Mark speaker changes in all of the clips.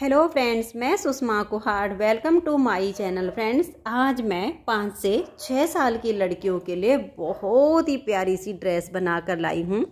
Speaker 1: Hello friends, मैं Sushma Kuhad. Welcome to my channel. Friends, आज मैं 5 से 6 साल की लड़कियों के लिए बहुत ही प्यारी सी ड्रेस बनाकर लाई हूँ।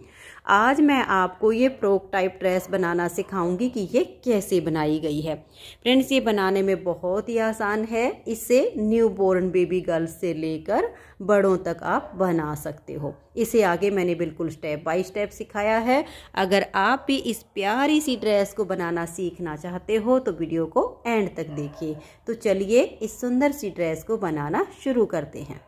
Speaker 1: आज मैं आपको ये फ्रॉक टाइप ड्रेस बनाना सिखाऊंगी कि ये कैसे बनाई गई है। फ्रेंड्स, ये बनाने में बहुत ही आसान है। इसे न्यू बॉर्न बेबी गर्ल्स से लेकर बड़ों तक आप बना सकते हो। इसे आगे मैंने बिल्कुल स्टेप बाय स्टेप सिखाया है। अगर आप भी इस प्यारी सी ड्रेस को बनाना सीखना चाहते हो तो वीडियो को एंड तक देखिए। तो चलिए इस सुंदर सी ड्रेस को बनाना शुरू करते हैं।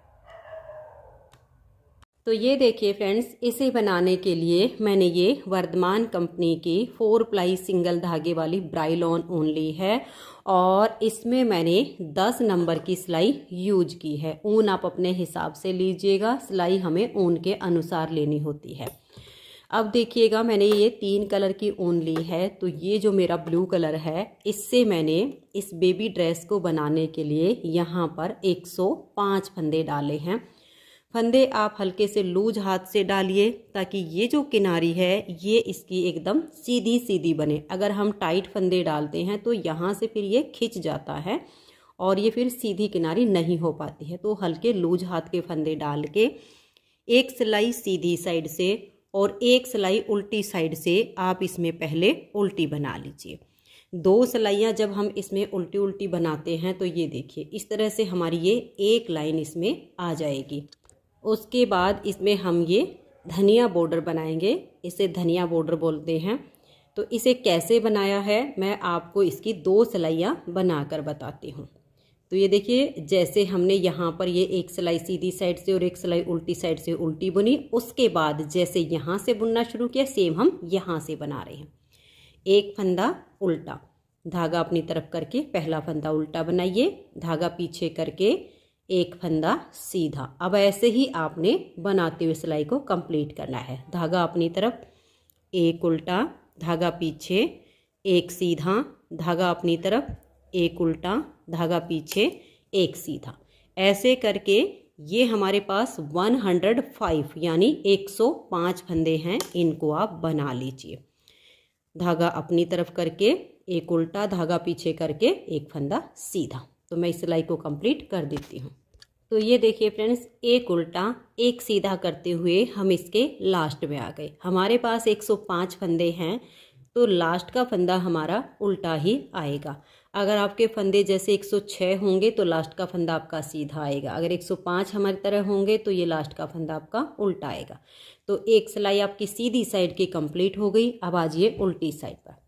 Speaker 1: तो ये देखिए फ्रेंड्स, इसे बनाने के लिए मैंने ये वर्धमान कंपनी की 4 प्लाई सिंगल धागे वाली ब्राइलॉन ऊन ली है और इसमें मैंने 10 नंबर की सिलाई यूज की है। ऊन आप अपने हिसाब से लीजिएगा, सिलाई हमें ऊन के अनुसार लेनी होती है। अब देखिएगा, मैंने ये 3 कलर की ऊन ली है। तो ये जो मेरा ब्लू कलर है, इससे मैंने इस बेबी ड्रेस को बनाने के लिए यहाँ पर 105 फंदे डाले हैं। फंदे आप हल्के से लूज हाथ से डालिए ताकि ये जो किनारी है ये इसकी एकदम सीधी सीधी बने। अगर हम टाइट फंदे डालते हैं तो यहाँ से फिर ये खिंच जाता है और ये फिर सीधी किनारी नहीं हो पाती है। तो हल्के लूज हाथ के फंदे डाल के एक सिलाई सीधी साइड से और एक सिलाई उल्टी साइड से आप इसमें पहले उल्टी बना लीजिए। 2 सिलाइयाँ जब हम इसमें उल्टी उल्टी बनाते हैं तो ये देखिए इस तरह से हमारी ये एक लाइन इसमें आ जाएगी। उसके बाद इसमें हम ये धनिया बॉर्डर बनाएंगे। इसे धनिया बॉर्डर बोलते हैं। तो इसे कैसे बनाया है मैं आपको इसकी 2 सिलाइयाँ बनाकर बताती हूँ। तो ये देखिए, जैसे हमने यहाँ पर ये एक सिलाई सीधी साइड से और एक सिलाई उल्टी साइड से उल्टी बुनी, उसके बाद जैसे यहाँ से बुनना शुरू किया सेम हम यहाँ से बना रहे हैं। एक फंदा उल्टा, धागा अपनी तरफ करके पहला फंदा उल्टा बनाइए, धागा पीछे करके एक फंदा सीधा। अब ऐसे ही आपने बनाते हुए सिलाई को कंप्लीट करना है। धागा अपनी तरफ, एक उल्टा, धागा पीछे, एक सीधा, धागा अपनी तरफ, एक उल्टा, धागा पीछे, एक सीधा। ऐसे करके ये हमारे पास 105 यानी 105 फंदे हैं। इनको आप बना लीजिए। धागा अपनी तरफ करके एक उल्टा, धागा पीछे करके एक फंदा सीधा। तो मैं इस सिलाई को कंप्लीट कर देती हूँ। तो ये देखिए फ्रेंड्स, एक उल्टा एक सीधा करते हुए हम इसके लास्ट में आ गए। हमारे पास 105 फंदे हैं तो लास्ट का फंदा हमारा उल्टा ही आएगा। अगर आपके फंदे जैसे 106 होंगे तो लास्ट का फंदा आपका सीधा आएगा। अगर 105 हमारी तरह होंगे तो ये लास्ट का फंदा आपका उल्टा आएगा। तो एक सिलाई आपकी सीधी साइड की कंप्लीट हो गई। अब आ जाइए उल्टी साइड पर।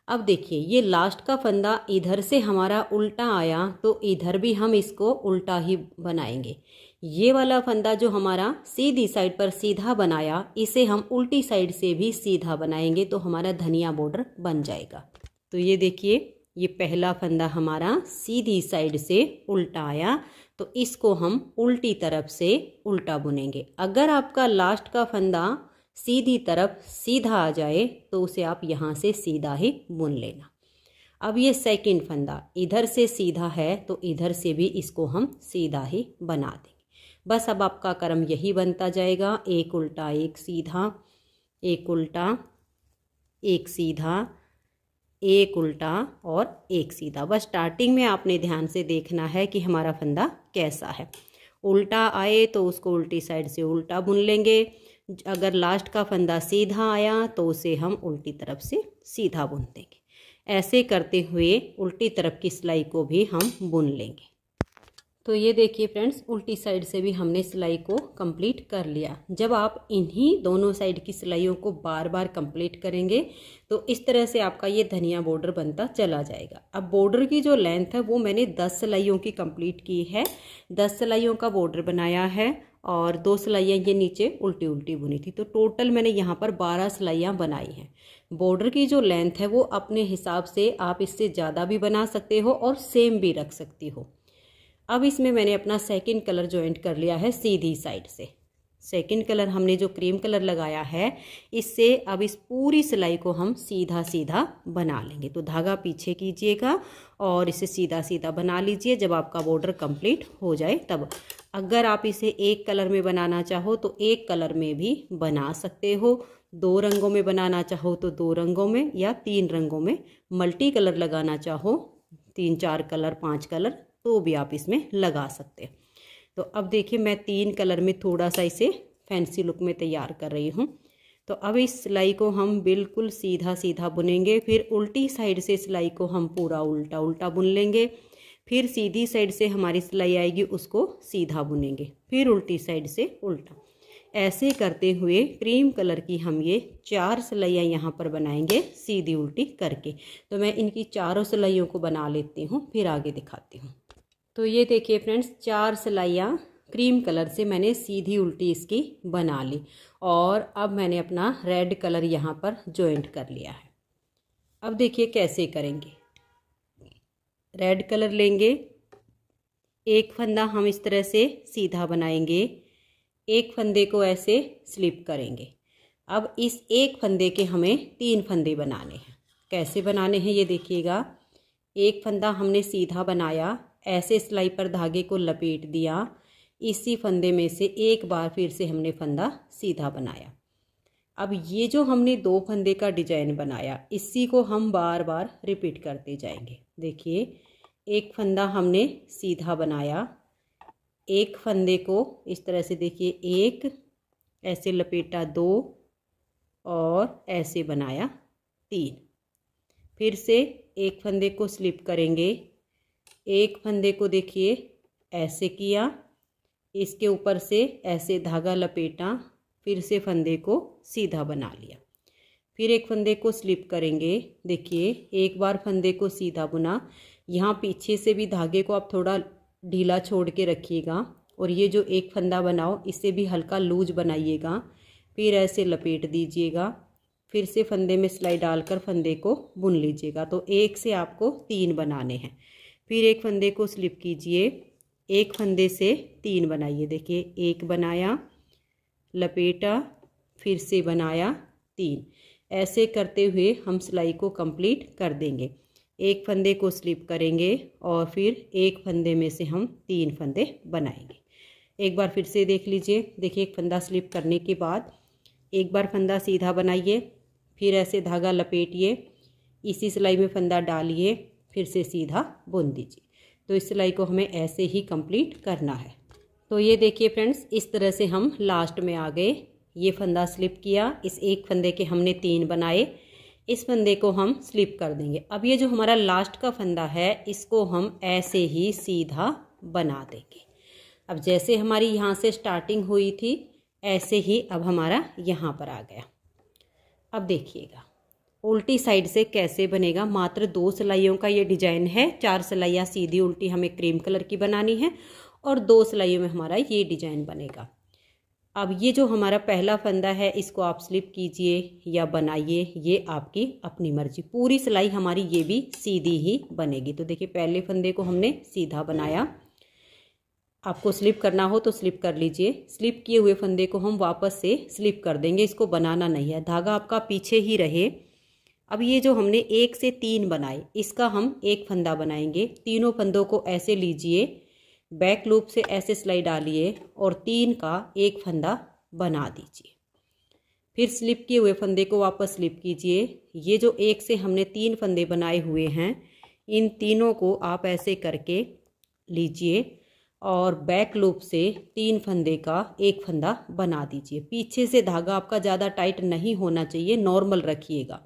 Speaker 1: अब देखिए, ये लास्ट का फंदा इधर से हमारा उल्टा आया तो इधर भी हम इसको उल्टा ही बनाएंगे। ये वाला फंदा जो हमारा सीधी साइड पर सीधा बनाया, इसे हम उल्टी साइड से भी सीधा बनाएंगे तो हमारा धनिया बॉर्डर बन जाएगा। तो ये देखिए, ये पहला फंदा हमारा सीधी साइड से उल्टा आया तो इसको हम उल्टी तरफ से उल्टा बुनेंगे। अगर आपका लास्ट का फंदा सीधी तरफ सीधा आ जाए तो उसे आप यहाँ से सीधा ही बुन लेना। अब ये सेकंड फंदा इधर से सीधा है तो इधर से भी इसको हम सीधा ही बना देंगे। बस अब आपका क्रम यही बनता जाएगा। एक उल्टा एक सीधा, एक उल्टा एक सीधा, एक उल्टा और एक सीधा। बस स्टार्टिंग में आपने ध्यान से देखना है कि हमारा फंदा कैसा है। उल्टा आए तो उसको उल्टी साइड से उल्टा बुन लेंगे। अगर लास्ट का फंदा सीधा आया तो उसे हम उल्टी तरफ से सीधा बुन देंगे। ऐसे करते हुए उल्टी तरफ की सिलाई को भी हम बुन लेंगे। तो ये देखिए फ्रेंड्स, उल्टी साइड से भी हमने सिलाई को कंप्लीट कर लिया। जब आप इन्हीं दोनों साइड की सिलाइयों को बार बार कंप्लीट करेंगे तो इस तरह से आपका ये धनिया बॉर्डर बनता चला जाएगा। अब बॉर्डर की जो लेंथ है वो मैंने 10 सिलाइयों की कंप्लीट की है। 10 सिलाइयों का बॉर्डर बनाया है और 2 सिलाइयाँ ये नीचे उल्टी उल्टी बुनी थी। तो टोटल मैंने यहाँ पर 12 सिलाइयाँ बनाई हैं। बॉर्डर की जो लेंथ है वो अपने हिसाब से आप इससे ज़्यादा भी बना सकते हो और सेम भी रख सकती हो। अब इसमें मैंने अपना सेकंड कलर ज्वाइंट कर लिया है सीधी साइड से। सेकंड कलर हमने जो क्रीम कलर लगाया है, इससे अब इस पूरी सिलाई को हम सीधा सीधा बना लेंगे। तो धागा पीछे कीजिएगा और इसे सीधा सीधा बना लीजिए जब आपका बॉर्डर कंप्लीट हो जाए तब। अगर आप इसे एक कलर में बनाना चाहो तो एक कलर में भी बना सकते हो। 2 रंगों में बनाना चाहो तो 2 रंगों में या 3 रंगों में, मल्टी कलर लगाना चाहो 3-4 कलर 5 कलर तो भी आप इसमें लगा सकते। तो अब देखिए मैं 3 कलर में थोड़ा सा इसे फैंसी लुक में तैयार कर रही हूँ। तो अब इस सिलाई को हम बिल्कुल सीधा सीधा बुनेंगे, फिर उल्टी साइड से सिलाई को हम पूरा उल्टा उल्टा बुन लेंगे, फिर सीधी साइड से हमारी सिलाई आएगी उसको सीधा बुनेंगे, फिर उल्टी साइड से उल्टा। ऐसे करते हुए क्रीम कलर की हम ये 4 सिलाइयाँ यहाँ पर बनाएंगे सीधी उल्टी करके। तो मैं इनकी चारों सिलाइयों को बना लेती हूँ, फिर आगे दिखाती हूँ। तो ये देखिए फ्रेंड्स, 4 सिलाइयाँ क्रीम कलर से मैंने सीधी उल्टी इसकी बना ली और अब मैंने अपना रेड कलर यहाँ पर जॉइंट कर लिया है। अब देखिए कैसे करेंगे। रेड कलर लेंगे, एक फंदा हम इस तरह से सीधा बनाएंगे, एक फंदे को ऐसे स्लिप करेंगे। अब इस एक फंदे के हमें 3 फंदे बनाने हैं। कैसे बनाने हैं ये देखिएगा। एक फंदा हमने सीधा बनाया, ऐसे सिलाई पर धागे को लपेट दिया, इसी फंदे में से एक बार फिर से हमने फंदा सीधा बनाया। अब ये जो हमने 2 फंदे का डिजाइन बनाया, इसी को हम बार बार रिपीट करते जाएंगे। देखिए एक फंदा हमने सीधा बनाया, एक फंदे को इस तरह से देखिए एक ऐसे लपेटा 2 और ऐसे बनाया 3, फिर से एक फंदे को स्लिप करेंगे, एक फंदे को देखिए ऐसे किया, इसके ऊपर से ऐसे धागा लपेटा, फिर से फंदे को सीधा बना लिया, फिर एक फंदे को स्लिप करेंगे। देखिए एक बार फंदे को सीधा बुना, यहाँ पीछे से भी धागे को आप थोड़ा ढीला छोड़ के रखिएगा और ये जो एक फंदा बनाओ इसे भी हल्का लूज बनाइएगा, फिर ऐसे लपेट दीजिएगा, फिर से फंदे में सिलाई डालकर फंदे को बुन लीजिएगा। तो एक से आपको 3 बनाने हैं। फिर एक फंदे को स्लिप कीजिए, एक फंदे से 3 बनाइए। देखिए एक बनाया, लपेटा, फिर से बनाया 3। ऐसे करते हुए हम सिलाई को कंप्लीट कर देंगे। एक फंदे को स्लिप करेंगे और फिर एक फंदे में से हम 3 फंदे बनाएंगे। एक बार फिर से देख लीजिए। देखिए एक फंदा स्लिप करने के बाद एक बार फंदा सीधा बनाइए, फिर ऐसे धागा लपेटिए, इसी सिलाई में फंदा डालिए, फिर से सीधा बुन दीजिए। तो इस सिलाई को हमें ऐसे ही कंप्लीट करना है। तो ये देखिए फ्रेंड्स, इस तरह से हम लास्ट में आ गए। ये फंदा स्लिप किया, इस एक फंदे के हमने 3 बनाए, इस फंदे को हम स्लिप कर देंगे। अब ये जो हमारा लास्ट का फंदा है इसको हम ऐसे ही सीधा बना देंगे। अब जैसे हमारी यहाँ से स्टार्टिंग हुई थी ऐसे ही अब हमारा यहाँ पर आ गया। अब देखिएगा उल्टी साइड से कैसे बनेगा। मात्र 2 सिलाइयों का ये डिजाइन है। 4 सिलाइयाँ सीधी उल्टी हमें क्रीम कलर की बनानी है और 2 सिलाइयों में हमारा ये डिजाइन बनेगा। अब ये जो हमारा पहला फंदा है इसको आप स्लिप कीजिए या बनाइए, ये आपकी अपनी मर्जी। पूरी सिलाई हमारी ये भी सीधी ही बनेगी। तो देखिए पहले फंदे को हमने सीधा बनाया, आपको स्लिप करना हो तो स्लिप कर लीजिए। स्लिप किए हुए फंदे को हम वापस से स्लिप कर देंगे, इसको बनाना नहीं है, धागा आपका पीछे ही रहे। अब ये जो हमने 1 से 3 बनाए इसका हम एक फंदा बनाएंगे। तीनों फंदों को ऐसे लीजिए, बैक लूप से ऐसे सिलाई डालिए और 3 का एक फंदा बना दीजिए। फिर स्लिप किए हुए फंदे को वापस स्लिप कीजिए। ये जो 1 से हमने 3 फंदे बनाए हुए हैं इन तीनों को आप ऐसे करके लीजिए और बैक लूप से 3 फंदे का एक फंदा बना दीजिए। पीछे से धागा आपका ज़्यादा टाइट नहीं होना चाहिए, नॉर्मल रखिएगा।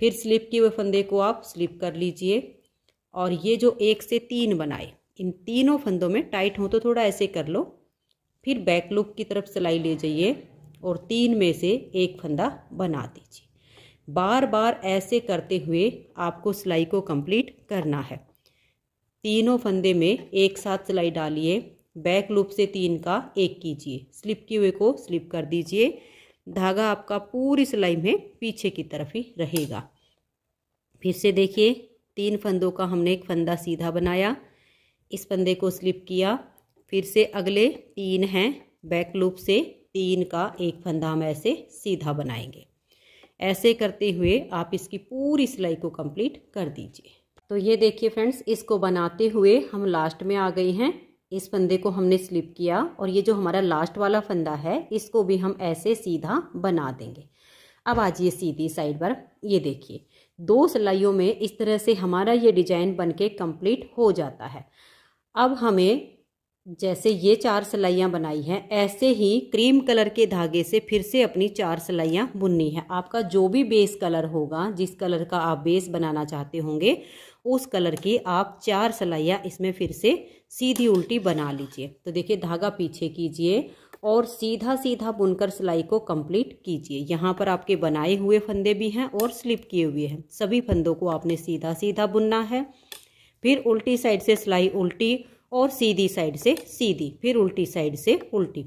Speaker 1: फिर स्लिप किए हुए फंदे को आप स्लिप कर लीजिए और ये जो 1 से 3 बनाए इन तीनों फंदों में टाइट हो तो थोड़ा ऐसे कर लो। फिर बैक लूप की तरफ सिलाई ले जाइए और 3 में से एक फंदा बना दीजिए। बार बार ऐसे करते हुए आपको सिलाई को कंप्लीट करना है। तीनों फंदे में एक साथ सिलाई डालिए, बैक लूप से 3 का एक कीजिए, स्लिप किए हुए को स्लिप कर दीजिए। धागा आपका पूरी सिलाई में पीछे की तरफ ही रहेगा। फिर से देखिए 3 फंदों का हमने एक फंदा सीधा बनाया, इस फंदे को स्लिप किया, फिर से अगले 3 हैं, बैक लूप से 3 का एक फंदा हम ऐसे सीधा बनाएंगे। ऐसे करते हुए आप इसकी पूरी सिलाई को कंप्लीट कर दीजिए। तो ये देखिए फ्रेंड्स, इसको बनाते हुए हम लास्ट में आ गए हैं। इस फंदे को हमने स्लिप किया और ये जो हमारा लास्ट वाला फंदा है इसको भी हम ऐसे सीधा बना देंगे। अब आ जाइए सीधी साइड पर। ये देखिए 2 सिलाइयों में इस तरह से हमारा ये डिजाइन बनके कंप्लीट हो जाता है। अब हमें जैसे ये 4 सिलाइयाँ बनाई हैं, ऐसे ही क्रीम कलर के धागे से फिर से अपनी 4 सिलाइयाँ बुननी है। आपका जो भी बेस कलर होगा, जिस कलर का आप बेस बनाना चाहते होंगे, उस कलर की आप 4 सिलाइयाँ इसमें फिर से सीधी उल्टी बना लीजिए। तो देखिए धागा पीछे कीजिए और सीधा सीधा बुनकर सिलाई को कंप्लीट कीजिए। यहाँ पर आपके बनाए हुए फंदे भी हैं और स्लिप किए हुए हैं, सभी फंदों को आपने सीधा सीधा बुनना है। फिर उल्टी साइड से सिलाई उल्टी और सीधी साइड से सीधी, फिर उल्टी साइड से उल्टी,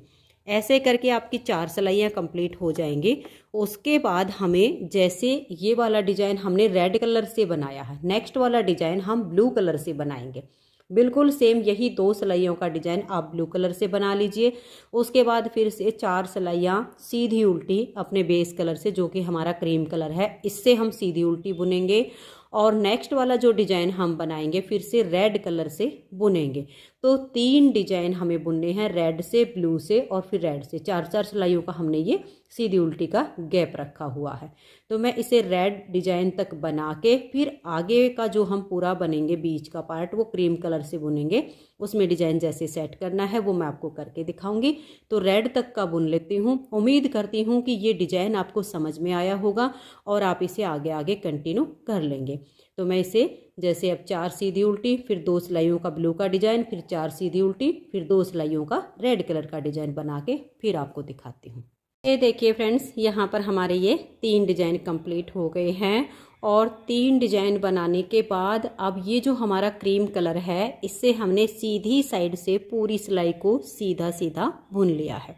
Speaker 1: ऐसे करके आपकी 4 सिलाइयाँ कंप्लीट हो जाएंगी। उसके बाद हमें जैसे ये वाला डिजाइन हमने रेड कलर से बनाया है, नेक्स्ट वाला डिजाइन हम ब्लू कलर से बनाएंगे। बिल्कुल सेम यही 2 सिलाइयों का डिजाइन आप ब्लू कलर से बना लीजिए। उसके बाद फिर से 4 सिलाइयाँ सीधी उल्टी अपने बेस कलर से, जो कि हमारा क्रीम कलर है, इससे हम सीधी उल्टी बुनेंगे। और नेक्स्ट वाला जो डिजाइन हम बनाएंगे फिर से रेड कलर से बुनेंगे। तो 3 डिजाइन हमें बुनने हैं, रेड से, ब्लू से और फिर रेड से। 4-4 सिलाइयों का हमने ये सीधी उल्टी का गैप रखा हुआ है। तो मैं इसे रेड डिजाइन तक बना के फिर आगे का जो हम पूरा बनेंगे, बीच का पार्ट, वो क्रीम कलर से बुनेंगे। उसमें डिजाइन जैसे सेट करना है वो मैं आपको करके दिखाऊंगी। तो रेड तक का बुन लेती हूँ। उम्मीद करती हूँ कि ये डिजाइन आपको समझ में आया होगा और आप इसे आगे आगे कंटिन्यू कर लेंगे। तो मैं इसे जैसे अब 4 सीधी उल्टी, फिर 2 सिलाइयों का ब्लू का डिजाइन, फिर 4 सीधी उल्टी, फिर 2 सिलाइयों का रेड कलर का डिजाइन बना के फिर आपको दिखाती हूँ। ये देखिए फ्रेंड्स, यहाँ पर हमारे ये 3 डिजाइन कंप्लीट हो गए हैं। और 3 डिजाइन बनाने के बाद अब ये जो हमारा क्रीम कलर है, इससे हमने सीधी साइड से पूरी सिलाई को सीधा सीधा बुन लिया है।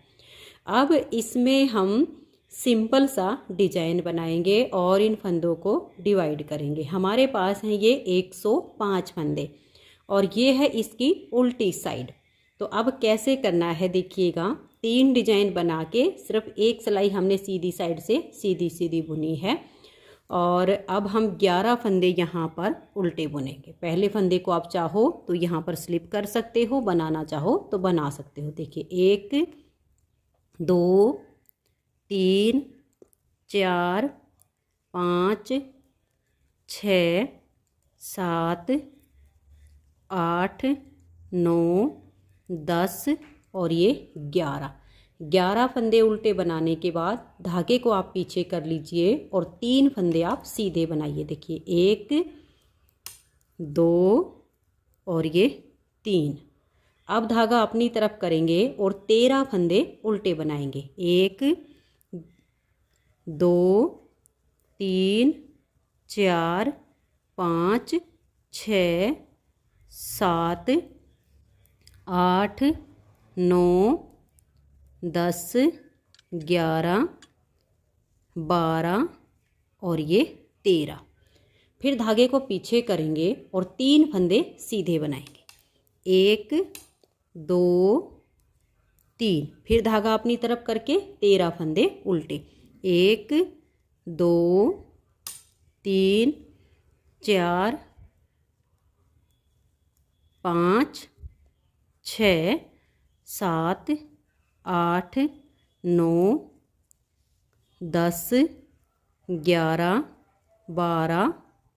Speaker 1: अब इसमें हम सिंपल सा डिजाइन बनाएंगे और इन फंदों को डिवाइड करेंगे। हमारे पास हैं ये 105 फंदे और ये है इसकी उल्टी साइड। तो अब कैसे करना है देखिएगा। 3 डिजाइन बना के सिर्फ 1 सिलाई हमने सीधी साइड से सीधी सीधी बुनी है और अब हम 11 फंदे यहाँ पर उल्टे बुनेंगे। पहले फंदे को आप चाहो तो यहाँ पर स्लिप कर सकते हो, बनाना चाहो तो बना सकते हो। देखिए 1 2 3 4 5 6 7 8 9 10 और ये 11 फंदे उल्टे बनाने के बाद धागे को आप पीछे कर लीजिए और 3 फंदे आप सीधे बनाइए। देखिए 1 2 और ये 3। अब धागा अपनी तरफ करेंगे और 13 फंदे उल्टे बनाएंगे। 1 2 3 4 5 6 7 8 9 10 11 12 और ये 13। फिर धागे को पीछे करेंगे और 3 फंदे सीधे बनाएंगे। 1 2 3। फिर धागा अपनी तरफ करके 13 फंदे उल्टे। 1 2 3 4 5 6 7 8 9 10 11 12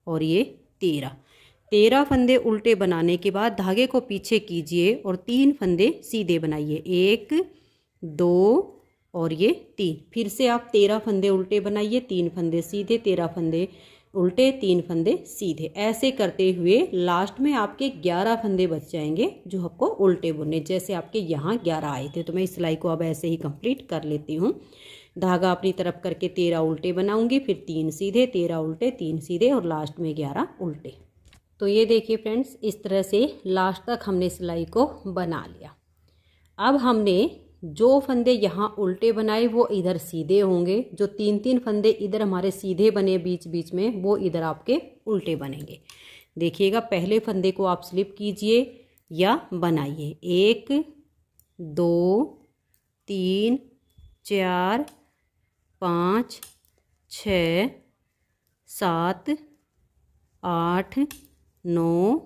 Speaker 1: और ये 13 फंदे उल्टे बनाने के बाद धागे को पीछे कीजिए और 3 फंदे सीधे बनाइए। 1 2 और ये 3। फिर से आप 13 फंदे उल्टे बनाइए, 3 फंदे सीधे, 13 फंदे उल्टे, 3 फंदे सीधे। ऐसे करते हुए लास्ट में आपके 11 फंदे बच जाएंगे जो आपको उल्टे बुनने। जैसे आपके यहाँ 11 आए थे। तो मैं इस सिलाई को अब ऐसे ही कंप्लीट कर लेती हूँ। धागा अपनी तरफ करके 13 उल्टे बनाऊंगी, फिर 3 सीधे, 13 उल्टे, 3 सीधे और लास्ट में 11 उल्टे। तो ये देखिए फ्रेंड्स, इस तरह से लास्ट तक हमने सिलाई को बना लिया। अब हमने जो फंदे यहाँ उल्टे बनाए वो इधर सीधे होंगे, जो 3-3 फंदे इधर हमारे सीधे बने बीच बीच में, वो इधर आपके उल्टे बनेंगे। देखिएगा, पहले फंदे को आप स्लिप कीजिए या बनाइए। 1 2 3 4 5 6 7 8 9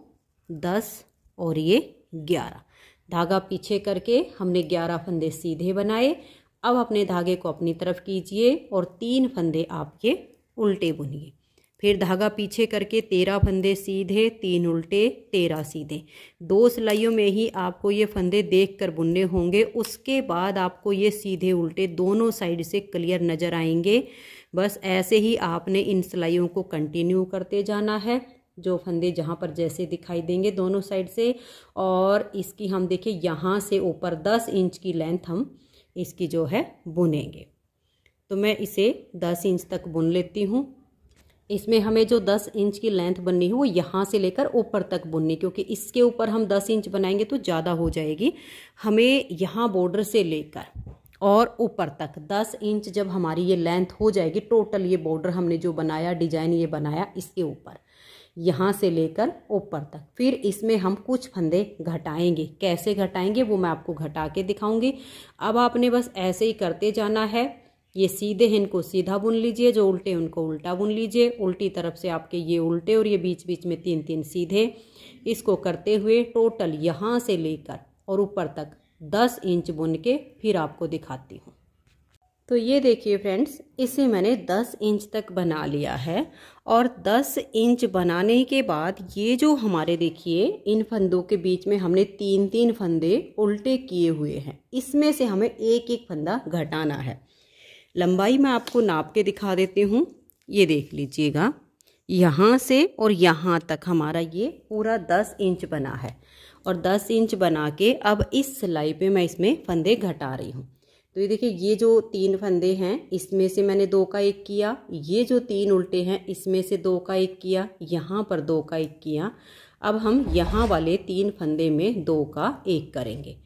Speaker 1: 10 और ये 11। धागा पीछे करके हमने 11 फंदे सीधे बनाए। अब अपने धागे को अपनी तरफ कीजिए और 3 फंदे आप ये उल्टे बुनिए। फिर धागा पीछे करके 13 फंदे सीधे, 3 उल्टे, 13 सीधे। 2 सिलाइयों में ही आपको ये फंदे देख कर बुनने होंगे। उसके बाद आपको ये सीधे उल्टे दोनों साइड से क्लियर नज़र आएंगे। बस ऐसे ही आपने इन सिलाइयों को कंटिन्यू करते जाना है, जो फंदे जहाँ पर जैसे दिखाई देंगे दोनों साइड से। और इसकी हम देखिए यहाँ से ऊपर 10 इंच की लेंथ हम इसकी जो है बुनेंगे। तो मैं इसे 10 इंच तक बुन लेती हूँ। इसमें हमें जो 10 इंच की लेंथ बननी है वो यहाँ से लेकर ऊपर तक बुननी, क्योंकि इसके ऊपर हम 10 इंच बनाएंगे तो ज़्यादा हो जाएगी। हमें यहाँ बॉर्डर से लेकर और ऊपर तक 10 इंच जब हमारी ये लेंथ हो जाएगी, टोटल ये बॉर्डर हमने जो बनाया, डिजाइन ये बनाया, इसके ऊपर यहाँ से लेकर ऊपर तक, फिर इसमें हम कुछ फंदे घटाएंगे। कैसे घटाएंगे वो मैं आपको घटा के दिखाऊंगी। अब आपने बस ऐसे ही करते जाना है। ये सीधे हैं, इनको सीधा बुन लीजिए, जो उल्टे उनको उल्टा बुन लीजिए। उल्टी तरफ से आपके ये उल्टे और ये बीच बीच में 3-3 सीधे। इसको करते हुए टोटल यहाँ से लेकर और ऊपर तक 10 इंच बुन के फिर आपको दिखाती हूँ। तो ये देखिए फ्रेंड्स, इसे मैंने 10 इंच तक बना लिया है। और 10 इंच बनाने के बाद ये जो हमारे देखिए इन फंदों के बीच में हमने 3-3 फंदे उल्टे किए हुए हैं, इसमें से हमें एक एक फंदा घटाना है। लंबाई मैं आपको नाप के दिखा देती हूँ। ये देख लीजिएगा, यहाँ से और यहाँ तक हमारा ये पूरा 10 इंच बना है। और 10 इंच बना के अब इस सिलाई पे मैं इसमें फंदे घटा रही हूँ। तो ये देखिए, ये जो 3 फंदे हैं इसमें से मैंने 2 का 1 किया। ये जो 3 उल्टे हैं इसमें से 2 का 1 किया। यहाँ पर 2 का 1 किया। अब हम यहाँ वाले 3 फंदे में 2 का 1 करेंगे।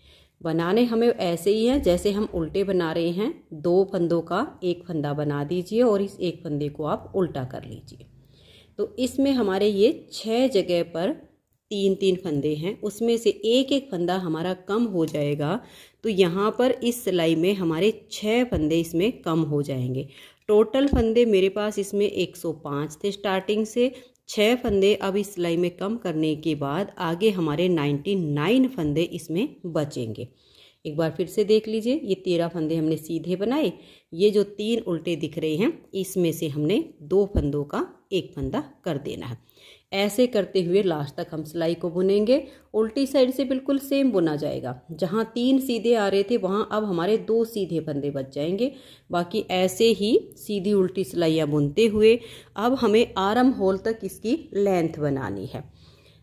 Speaker 1: बनाने हमें ऐसे ही हैं जैसे हम उल्टे बना रहे हैं। 2 फंदों का 1 फंदा बना दीजिए और इस 1 फंदे को आप उल्टा कर लीजिए। तो इसमें हमारे ये 6 जगह पर 3-3 फंदे हैं, उसमें से एक एक फंदा हमारा कम हो जाएगा। तो यहाँ पर इस सिलाई में हमारे 6 फंदे इसमें कम हो जाएंगे। टोटल फंदे मेरे पास इसमें 105 थे स्टार्टिंग से। 6 फंदे अब इस सिलाई में कम करने के बाद आगे हमारे 99 फंदे इसमें बचेंगे। एक बार फिर से देख लीजिए, ये 13 फंदे हमने सीधे बनाए। ये जो 3 उल्टे दिख रहे हैं इसमें से हमने 2 फंदों का 1 फंदा कर देना है। ऐसे करते हुए लास्ट तक हम सिलाई को बुनेंगे। उल्टी साइड से बिल्कुल सेम बुना जाएगा। जहाँ 3 सीधे आ रहे थे वहाँ अब हमारे 2 सीधे फंदे बच जाएंगे। बाकी ऐसे ही सीधी उल्टी सिलाइयाँ बुनते हुए अब हमें आर्म होल तक इसकी लेंथ बनानी है।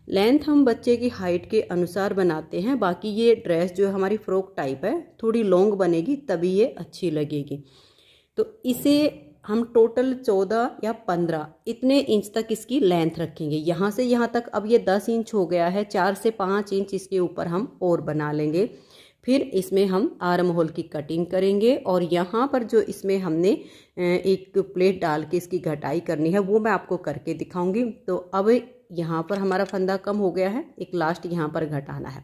Speaker 1: लेंथ हम बच्चे की हाइट के अनुसार बनाते हैं। बाकी ये ड्रेस जो हमारी फ्रॉक टाइप है, थोड़ी लॉन्ग बनेगी तभी ये अच्छी लगेगी। तो इसे हम टोटल 14 या 15 इतने इंच तक इसकी लेंथ रखेंगे। यहाँ से यहाँ तक अब ये 10 इंच हो गया है। 4 से 5 इंच इसके ऊपर हम और बना लेंगे। फिर इसमें हम आर्म होल की कटिंग करेंगे और यहाँ पर जो इसमें हमने एक प्लेट डाल के इसकी घटाई करनी है वो मैं आपको करके दिखाऊंगी। तो अब यहाँ पर हमारा फंदा कम हो गया है, एक लास्ट यहाँ पर घटाना है।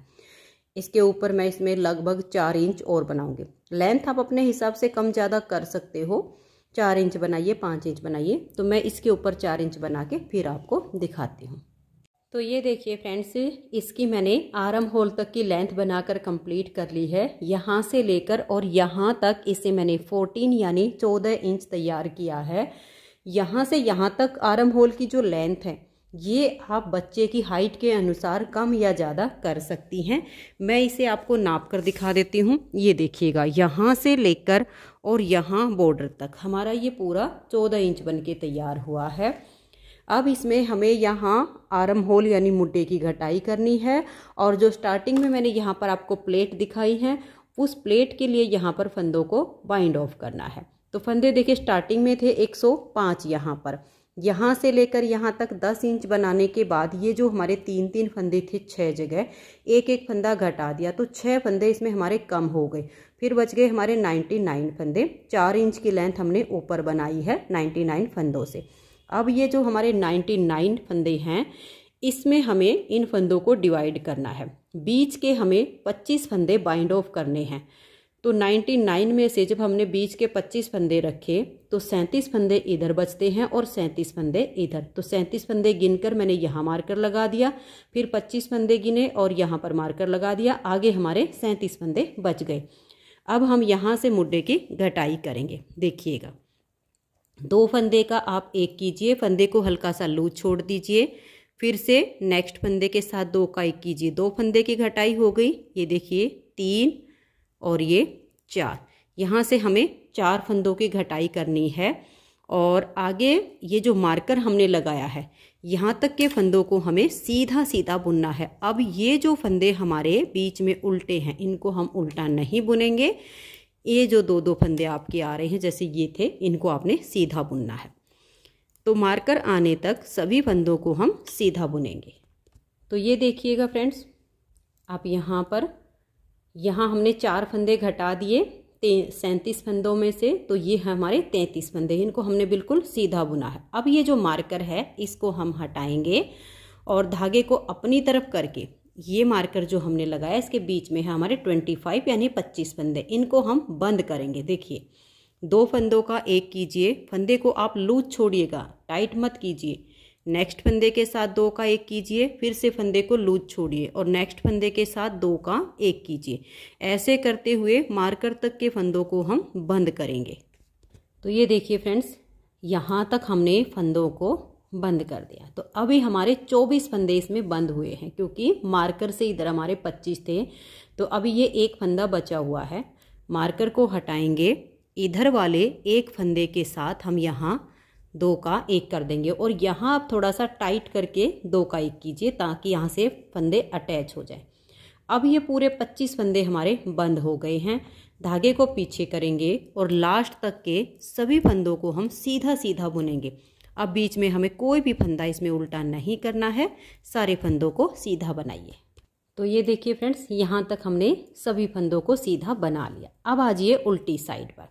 Speaker 1: इसके ऊपर मैं इसमें लगभग 4 इंच और बनाऊंगी। लेंथ आप अपने हिसाब से कम ज़्यादा कर सकते हो। 4 इंच बनाइए, 5 इंच बनाइए। तो मैं इसके ऊपर 4 इंच बना के फिर आपको दिखाती हूँ। तो ये देखिए फ्रेंड्स, इसकी मैंने आर्म होल तक की लेंथ बनाकर कंप्लीट कर ली है। यहाँ से लेकर और यहाँ तक इसे मैंने 14 यानी 14 इंच तैयार किया है। यहाँ से यहाँ तक आर्म होल की जो लेंथ है ये आप बच्चे की हाइट के अनुसार कम या ज़्यादा कर सकती हैं। मैं इसे आपको नाप कर दिखा देती हूँ। ये देखिएगा, यहाँ से लेकर और यहाँ बॉर्डर तक हमारा ये पूरा 14 इंच बन के तैयार हुआ है। अब इसमें हमें यहाँ आर्म होल यानी मुड्डे की घटाई करनी है। और जो स्टार्टिंग में मैंने यहाँ पर आपको प्लेट दिखाई है, उस प्लेट के लिए यहाँ पर फंदों को बाइंड ऑफ करना है। तो फंदे देखिए स्टार्टिंग में थे 105। यहाँ से लेकर यहाँ तक 10 इंच बनाने के बाद ये जो हमारे 3-3 फंदे थे 6 जगह, एक एक फंदा घटा दिया तो 6 फंदे इसमें हमारे कम हो गए। फिर बच गए हमारे 99 फंदे। 4 इंच की लेंथ हमने ऊपर बनाई है 99 फंदों से। अब ये जो हमारे 99 फंदे हैं इसमें हमें इन फंदों को डिवाइड करना है। बीच के हमें 25 फंदे बाइंड ऑफ करने हैं। तो 99 में से जब हमने बीच के 25 फंदे रखे तो 37 फंदे इधर बचते हैं और 37 फंदे इधर। तो 37 फंदे गिनकर मैंने यहाँ मार्कर लगा दिया, फिर 25 फंदे गिने और यहाँ पर मार्कर लगा दिया। आगे हमारे 37 फंदे बच गए। अब हम यहाँ से मुड्डे की घटाई करेंगे। देखिएगा, 2 फंदे का आप 1 कीजिए, फंदे को हल्का सा लूज छोड़ दीजिए, फिर से नेक्स्ट फंदे के साथ 2 का 1 कीजिए, 2 फंदे की घटाई हो गई। ये देखिए 3 और ये 4, यहाँ से हमें 4 फंदों की घटाई करनी है। और आगे ये जो मार्कर हमने लगाया है यहाँ तक के फंदों को हमें सीधा सीधा बुनना है। अब ये जो फंदे हमारे बीच में उल्टे हैं इनको हम उल्टा नहीं बुनेंगे। ये जो 2-2 फंदे आपके आ रहे हैं जैसे ये थे, इनको आपने सीधा बुनना है। तो मार्कर आने तक सभी फंदों को हम सीधा बुनेंगे। तो ये देखिएगा फ्रेंड्स, आप यहाँ हमने 4 फंदे घटा दिए 37 फंदों में से, तो ये हमारे 33 फंदे, इनको हमने बिल्कुल सीधा बुना है। अब ये जो मार्कर है इसको हम हटाएंगे और धागे को अपनी तरफ करके ये मार्कर जो हमने लगाया इसके बीच में है हमारे 25 यानी 25 फंदे, इनको हम बंद करेंगे। देखिए 2 फंदों का 1 कीजिए, फंदे को आप लूज छोड़िएगा, टाइट मत कीजिए। नेक्स्ट फंदे के साथ 2 का 1 कीजिए, फिर से फंदे को लूज छोड़िए और नेक्स्ट फंदे के साथ 2 का 1 कीजिए। ऐसे करते हुए मार्कर तक के फंदों को हम बंद करेंगे। तो ये देखिए फ्रेंड्स, यहाँ तक हमने फंदों को बंद कर दिया। तो अभी हमारे 24 फंदे इसमें बंद हुए हैं, क्योंकि मार्कर से इधर हमारे 25 थे। तो अभी ये 1 फंदा बचा हुआ है, मार्कर को हटाएंगे, इधर वाले 1 फंदे के साथ हम यहाँ 2 का 1 कर देंगे और यहाँ आप थोड़ा सा टाइट करके 2 का 1 कीजिए ताकि यहाँ से फंदे अटैच हो जाए। अब ये पूरे 25 फंदे हमारे बंद हो गए हैं। धागे को पीछे करेंगे और लास्ट तक के सभी फंदों को हम सीधा सीधा बुनेंगे। अब बीच में हमें कोई भी फंदा इसमें उल्टा नहीं करना है, सारे फंदों को सीधा बनाइए। तो ये देखिए फ्रेंड्स, यहाँ तक हमने सभी फंदों को सीधा बना लिया। अब आ जाइए उल्टी साइड पर।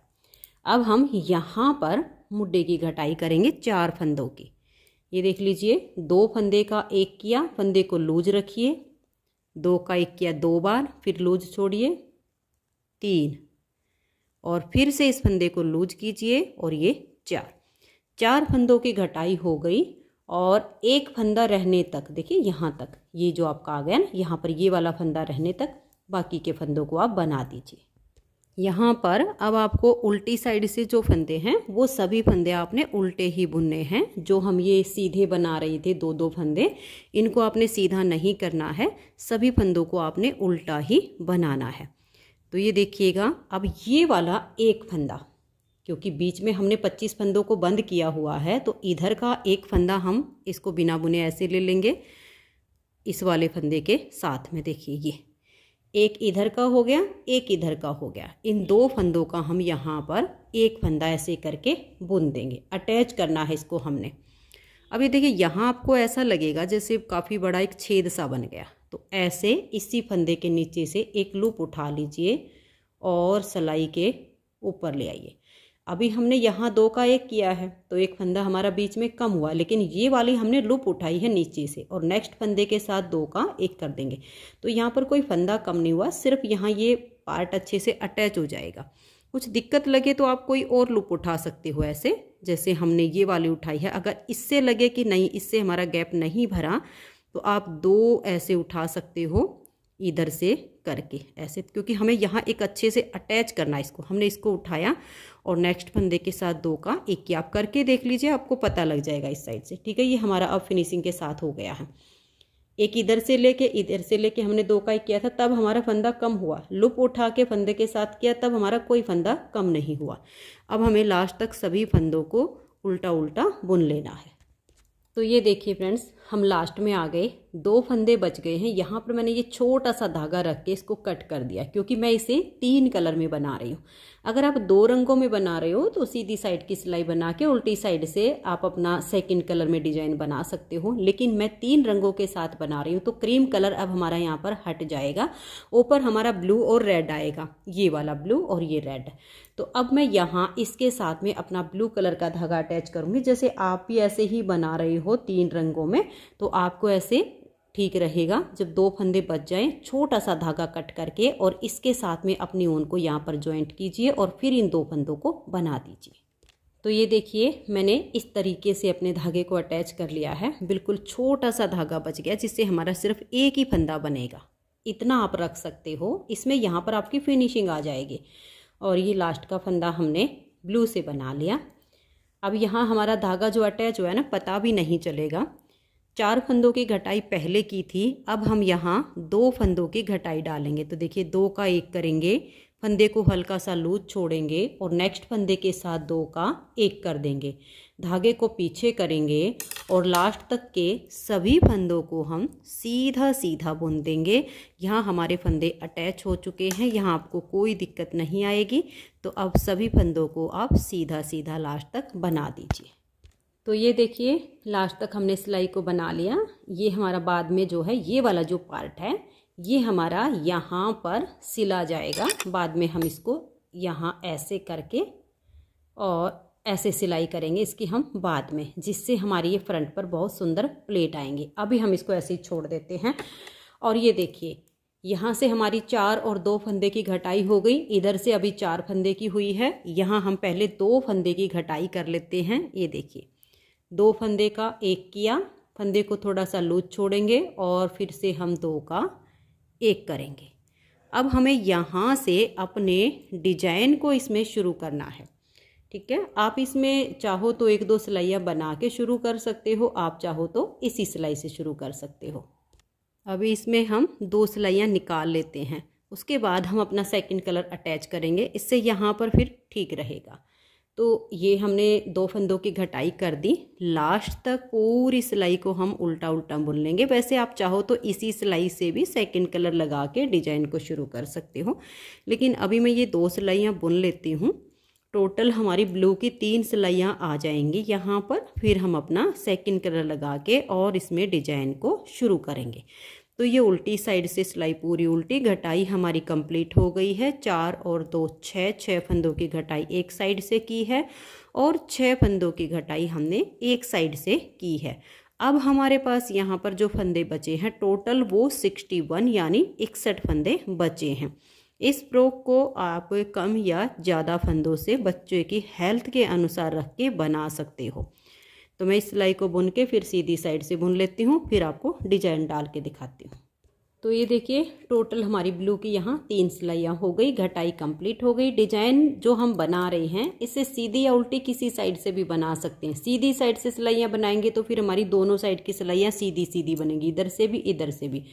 Speaker 1: अब हम यहाँ पर मुड्डे की घटाई करेंगे 4 फंदों की। ये देख लीजिए, 2 फंदे का 1 किया, फंदे को लूज रखिए, 2 का 1 किया 2 बार, फिर लूज छोड़िए 3 और फिर से इस फंदे को लूज कीजिए और ये 4 फंदों की घटाई हो गई। और 1 फंदा रहने तक, देखिए यहाँ तक ये जो आपका आ गया ना, यहाँ पर ये वाला फंदा रहने तक बाकी के फंदों को आप बना दीजिए। यहाँ पर अब आपको उल्टी साइड से जो फंदे हैं वो सभी फंदे आपने उल्टे ही बुनने हैं। जो हम ये सीधे बना रहे थे 2-2 फंदे, इनको आपने सीधा नहीं करना है, सभी फंदों को आपने उल्टा ही बनाना है। तो ये देखिएगा, अब ये वाला 1 फंदा, क्योंकि बीच में हमने 25 फंदों को बंद किया हुआ है, तो इधर का 1 फंदा हम इसको बिना बुने ऐसे ले लेंगे इस वाले फंदे के साथ में। देखिए ये 1 इधर का हो गया, 1 इधर का हो गया। इन 2 फंदों का हम यहाँ पर 1 फंदा ऐसे करके बुन देंगे, अटैच करना है इसको हमने। अब ये देखिए, यहाँ आपको ऐसा लगेगा जैसे काफ़ी बड़ा एक छेद सा बन गया, तो ऐसे इसी फंदे के नीचे से एक लूप उठा लीजिए और सिलाई के ऊपर ले आइए। अभी हमने यहाँ 2 का 1 किया है तो 1 फंदा हमारा बीच में कम हुआ, लेकिन ये वाली हमने लूप उठाई है नीचे से और नेक्स्ट फंदे के साथ 2 का 1 कर देंगे। तो यहाँ पर कोई फंदा कम नहीं हुआ, सिर्फ यहाँ ये पार्ट अच्छे से अटैच हो जाएगा। कुछ दिक्कत लगे तो आप कोई और लूप उठा सकते हो, ऐसे जैसे हमने ये वाली उठाई है। अगर इससे लगे कि नहीं, इससे हमारा गैप नहीं भरा, तो आप 2 ऐसे उठा सकते हो इधर से करके ऐसे, क्योंकि हमें यहाँ एक अच्छे से अटैच करना है इसको। हमने इसको उठाया और नेक्स्ट फंदे के साथ 2 का 1 किया। आप करके देख लीजिए, आपको पता लग जाएगा इस साइड से। ठीक है, ये हमारा अब फिनिशिंग के साथ हो गया है। एक इधर से लेके हमने 2 का 1 किया था, तब हमारा फंदा कम हुआ। लूप उठा के फंदे के साथ किया, तब हमारा कोई फंदा कम नहीं हुआ। अब हमें लास्ट तक सभी फंदों को उल्टा उल्टा बुन लेना है। तो ये देखिए फ्रेंड्स, हम लास्ट में आ गए, 2 फंदे बच गए हैं। यहाँ पर मैंने ये छोटा सा धागा रख के इसको कट कर दिया, क्योंकि मैं इसे 3 कलर में बना रही हूँ। अगर आप 2 रंगों में बना रहे हो तो सीधी साइड की सिलाई बना के उल्टी साइड से आप अपना सेकंड कलर में डिजाइन बना सकते हो, लेकिन मैं 3 रंगों के साथ बना रही हूँ। तो क्रीम कलर अब हमारा यहाँ पर हट जाएगा, ऊपर हमारा ब्लू और रेड आएगा, ये वाला ब्लू और ये रेड। तो अब मैं यहाँ इसके साथ में अपना ब्लू कलर का धागा अटैच करूँगी। जैसे आप भी ऐसे ही बना रहे हो 3 रंगों में, तो आपको ऐसे ठीक रहेगा। जब 2 फंदे बच जाएं, छोटा सा धागा कट करके और इसके साथ में अपनी ऊन को यहाँ पर ज्वाइंट कीजिए और फिर इन 2 फंदों को बना दीजिए। तो ये देखिए, मैंने इस तरीके से अपने धागे को अटैच कर लिया है। बिल्कुल छोटा सा धागा बच गया, जिससे हमारा सिर्फ एक ही फंदा बनेगा। इतना आप रख सकते हो, इसमें यहाँ पर आपकी फिनिशिंग आ जाएगी। और ये लास्ट का फंदा हमने ब्लू से बना लिया। अब यहाँ हमारा धागा जो अटैच हुआ है ना, पता भी नहीं चलेगा। 4 फंदों की घटाई पहले की थी, अब हम यहाँ 2 फंदों की घटाई डालेंगे। तो देखिए 2 का 1 करेंगे, फंदे को हल्का सा लूज छोड़ेंगे और नेक्स्ट फंदे के साथ 2 का 1 कर देंगे। धागे को पीछे करेंगे और लास्ट तक के सभी फंदों को हम सीधा सीधा बुन देंगे। यहाँ हमारे फंदे अटैच हो चुके हैं, यहाँ आपको कोई दिक्कत नहीं आएगी। तो अब सभी फंदों को आप सीधा सीधा लास्ट तक बना दीजिए। तो ये देखिए लास्ट तक हमने सिलाई को बना लिया। ये हमारा बाद में जो है ये वाला जो पार्ट है ये हमारा यहाँ पर सिला जाएगा। बाद में हम इसको यहाँ ऐसे करके और ऐसे सिलाई करेंगे इसकी हम बाद में, जिससे हमारी ये फ्रंट पर बहुत सुंदर प्लेट आएंगी। अभी हम इसको ऐसे ही छोड़ देते हैं। और ये देखिए यहाँ से हमारी 4 और 2 फंदे की घटाई हो गई, इधर से अभी 4 फंदे की हुई है। यहाँ हम पहले 2 फंदे की घटाई कर लेते हैं। ये देखिए 2 फंदे का 1 किया, फंदे को थोड़ा सा लूज छोड़ेंगे और फिर से हम 2 का 1 करेंगे। अब हमें यहाँ से अपने डिजाइन को इसमें शुरू करना है। ठीक है, आप इसमें चाहो तो 1-2 सिलाइयाँ बना के शुरू कर सकते हो, आप चाहो तो इसी सिलाई से शुरू कर सकते हो। अभी इसमें हम 2 सिलाइयाँ निकाल लेते हैं, उसके बाद हम अपना सेकंड कलर अटैच करेंगे, इससे यहाँ पर फिर ठीक रहेगा। तो ये हमने 2 फंदों की घटाई कर दी, लास्ट तक पूरी सिलाई को हम उल्टा उल्टा बुन लेंगे। वैसे आप चाहो तो इसी सिलाई से भी सेकंड कलर लगा के डिजाइन को शुरू कर सकते हो, लेकिन अभी मैं ये 2 सिलाइयाँ बुन लेती हूँ। टोटल हमारी ब्लू की 3 सिलाइयाँ आ जाएंगी यहाँ पर। फिर हम अपना सेकंड कलर लगा के और इसमें डिजाइन को शुरू करेंगे। तो ये उल्टी साइड से सिलाई पूरी उल्टी, घटाई हमारी कंप्लीट हो गई है। 4 और 2 6 फंदों की घटाई एक साइड से की है और 6 फंदों की घटाई हमने एक साइड से की है। अब हमारे पास यहाँ पर जो फंदे बचे हैं टोटल वो 61 यानी 61 फंदे बचे हैं। इस फ्रॉक को आप कम या ज़्यादा फंदों से बच्चे की हेल्थ के अनुसार रख के बना सकते हो। तो मैं इस सिलाई को बुन के फिर सीधी साइड से बुन लेती हूँ, फिर आपको डिजाइन डाल के दिखाती हूँ। तो ये देखिए टोटल हमारी ब्लू की यहाँ 3 सिलाइयाँ हो गई, घटाई कंप्लीट हो गई। डिजाइन जो हम बना रहे हैं इसे सीधी या उल्टी किसी साइड से भी बना सकते हैं। सीधी साइड से सिलाइयाँ बनाएंगे तो फिर हमारी दोनों साइड की सिलाइयाँ सीधी सीधी बनेंगी, इधर से भी इधर से भी।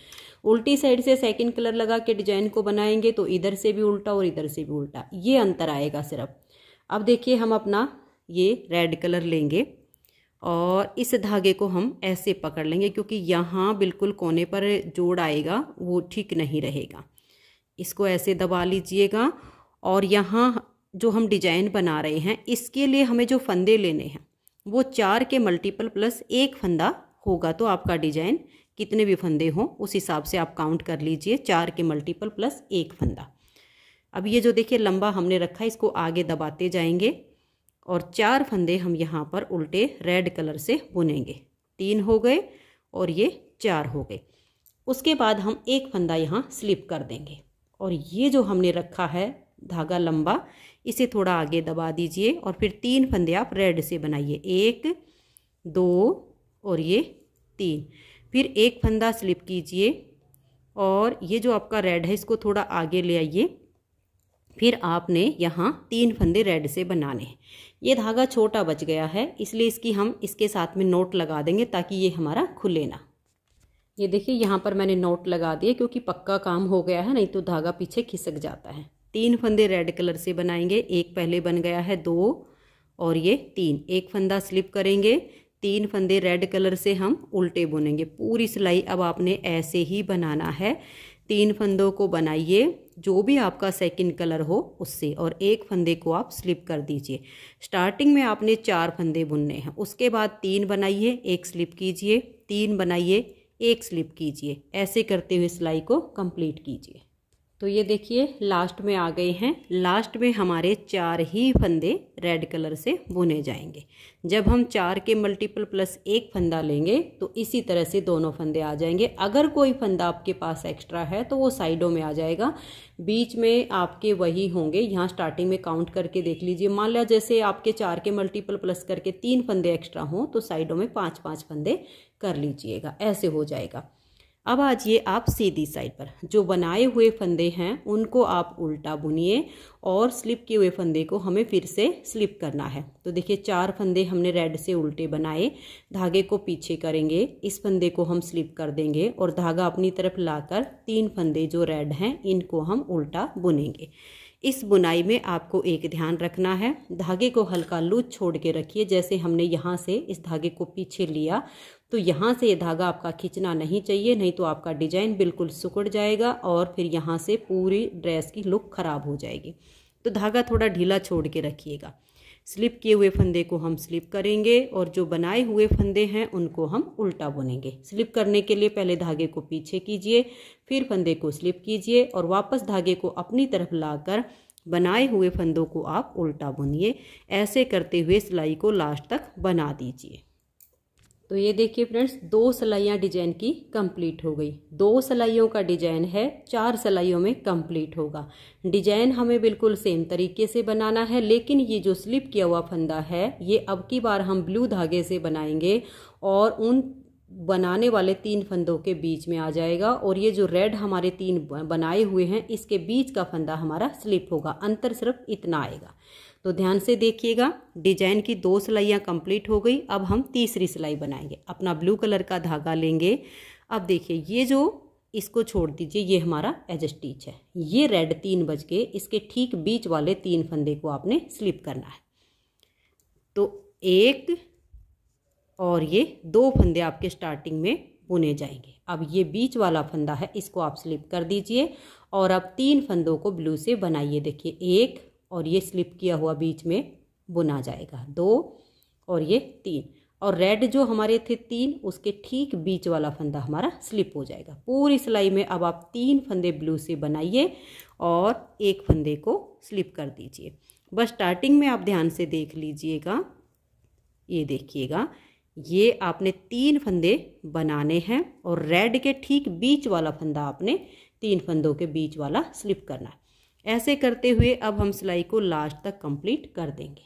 Speaker 1: उल्टी साइड से सेकंड कलर लगा के डिजाइन को बनाएंगे तो इधर से भी उल्टा और इधर से भी उल्टा, ये अंतर आएगा सिर्फ। अब देखिए हम अपना ये रेड कलर लेंगे और इस धागे को हम ऐसे पकड़ लेंगे, क्योंकि यहाँ बिल्कुल कोने पर जोड़ आएगा वो ठीक नहीं रहेगा। इसको ऐसे दबा लीजिएगा और यहाँ जो हम डिजाइन बना रहे हैं इसके लिए हमें जो फंदे लेने हैं वो 4 के मल्टीपल प्लस 1 फंदा होगा। तो आपका डिजाइन कितने भी फंदे हों उस हिसाब से आप काउंट कर लीजिए, 4 के मल्टीपल प्लस 1 फंदा। अब ये जो देखिए लंबा हमने रखा है इसको आगे दबाते जाएंगे और 4 फंदे हम यहाँ पर उल्टे रेड कलर से बुनेंगे। 3 हो गए और ये 4 हो गए। उसके बाद हम 1 फंदा यहाँ स्लिप कर देंगे और ये जो हमने रखा है धागा लंबा इसे थोड़ा आगे दबा दीजिए और फिर 3 फंदे आप रेड से बनाइए, 1 2 और ये 3। फिर 1 फंदा स्लिप कीजिए और ये जो आपका रेड है इसको थोड़ा आगे ले आइए। फिर आपने यहाँ 3 फंदे रेड से बनाने हैं। ये धागा छोटा बच गया है इसलिए इसकी हम इसके साथ में नोट लगा देंगे ताकि ये हमारा खुले ना। ये देखिए यहाँ पर मैंने नोट लगा दिए क्योंकि पक्का काम हो गया है, नहीं तो धागा पीछे खिसक जाता है। 3 फंदे रेड कलर से बनाएंगे, 1 पहले बन गया है, 2 और ये 3। 1 फंदा स्लिप करेंगे, 3 फंदे रेड कलर से हम उल्टे बुनेंगे। पूरी सिलाई अब आपने ऐसे ही बनाना है। 3 फंदों को बनाइए जो भी आपका सेकंड कलर हो उससे और 1 फंदे को आप स्लिप कर दीजिए। स्टार्टिंग में आपने 4 फंदे बुनने हैं, उसके बाद 3 बनाइए, 1 स्लिप कीजिए, 3 बनाइए, 1 स्लिप कीजिए। ऐसे करते हुए सिलाई को कंप्लीट कीजिए। तो ये देखिए लास्ट में आ गए हैं। लास्ट में हमारे 4 ही फंदे रेड कलर से बुने जाएंगे। जब हम 4 के मल्टीपल प्लस 1 फंदा लेंगे तो इसी तरह से दोनों फंदे आ जाएंगे। अगर कोई फंदा आपके पास एक्स्ट्रा है तो वो साइडों में आ जाएगा, बीच में आपके वही होंगे। यहाँ स्टार्टिंग में काउंट करके देख लीजिए। मान लिया जैसे आपके 4 के मल्टीपल प्लस करके 3 फंदे एक्स्ट्रा हों तो साइडों में 5-5 फंदे कर लीजिएगा, ऐसे हो जाएगा। अब आजिए आप सीधी साइड पर, जो बनाए हुए फंदे हैं उनको आप उल्टा बुनिए और स्लिप किए हुए फंदे को हमें फिर से स्लिप करना है। तो देखिए 4 फंदे हमने रेड से उल्टे बनाए, धागे को पीछे करेंगे, इस फंदे को हम स्लिप कर देंगे और धागा अपनी तरफ लाकर 3 फंदे जो रेड हैं इनको हम उल्टा बुनेंगे। इस बुनाई में आपको एक ध्यान रखना है, धागे को हल्का लूज छोड़ के रखिए। जैसे हमने यहाँ से इस धागे को पीछे लिया तो यहाँ से ये धागा आपका खींचना नहीं चाहिए, नहीं तो आपका डिजाइन बिल्कुल सिकुड़ जाएगा और फिर यहाँ से पूरी ड्रेस की लुक खराब हो जाएगी। तो धागा थोड़ा ढीला छोड़ के रखिएगा। स्लिप किए हुए फंदे को हम स्लिप करेंगे और जो बनाए हुए फंदे हैं उनको हम उल्टा बुनेंगे। स्लिप करने के लिए पहले धागे को पीछे कीजिए, फिर फंदे को स्लिप कीजिए और वापस धागे को अपनी तरफ लाकर बनाए हुए फंदों को आप उल्टा बुनिए। ऐसे करते हुए सिलाई को लास्ट तक बना दीजिए। तो ये देखिए फ्रेंड्स, 2 सिलाइयाँ डिजाइन की कंप्लीट हो गई। 2 सिलाइयों का डिजाइन है, 4 सिलाइयों में कंप्लीट होगा। डिजाइन हमें बिल्कुल सेम तरीके से बनाना है, लेकिन ये जो स्लिप किया हुआ फंदा है ये अब की बार हम ब्लू धागे से बनाएंगे और उन बनाने वाले 3 फंदों के बीच में आ जाएगा और ये जो रेड हमारे 3 बनाए हुए हैं इसके बीच का फंदा हमारा स्लिप होगा। अंतर सिर्फ इतना आएगा। तो ध्यान से देखिएगा, डिजाइन की 2 सिलाइयाँ कंप्लीट हो गई। अब हम तीसरी सिलाई बनाएंगे। अपना ब्लू कलर का धागा लेंगे। अब देखिए ये जो, इसको छोड़ दीजिए, ये हमारा एज स्टिच है। ये रेड 3 बज के इसके ठीक बीच वाले 3 फंदे को आपने स्लिप करना है। तो 1 और ये 2 फंदे आपके स्टार्टिंग में बुने जाएंगे। अब ये बीच वाला फंदा है, इसको आप स्लिप कर दीजिए और अब 3 फंदों को ब्लू से बनाइए। देखिए 1 और ये स्लिप किया हुआ बीच में बुना जाएगा, 2 और ये 3, और रेड जो हमारे थे 3 उसके ठीक बीच वाला फंदा हमारा स्लिप हो जाएगा। पूरी सिलाई में अब आप 3 फंदे ब्लू से बनाइए और 1 फंदे को स्लिप कर दीजिए। बस स्टार्टिंग में आप ध्यान से देख लीजिएगा, ये देखिएगा, ये आपने 3 फंदे बनाने हैं और रेड के ठीक बीच वाला फंदा आपने 3 फंदों के बीच वाला स्लिप करना है। ऐसे करते हुए अब हम सिलाई को लास्ट तक कंप्लीट कर देंगे।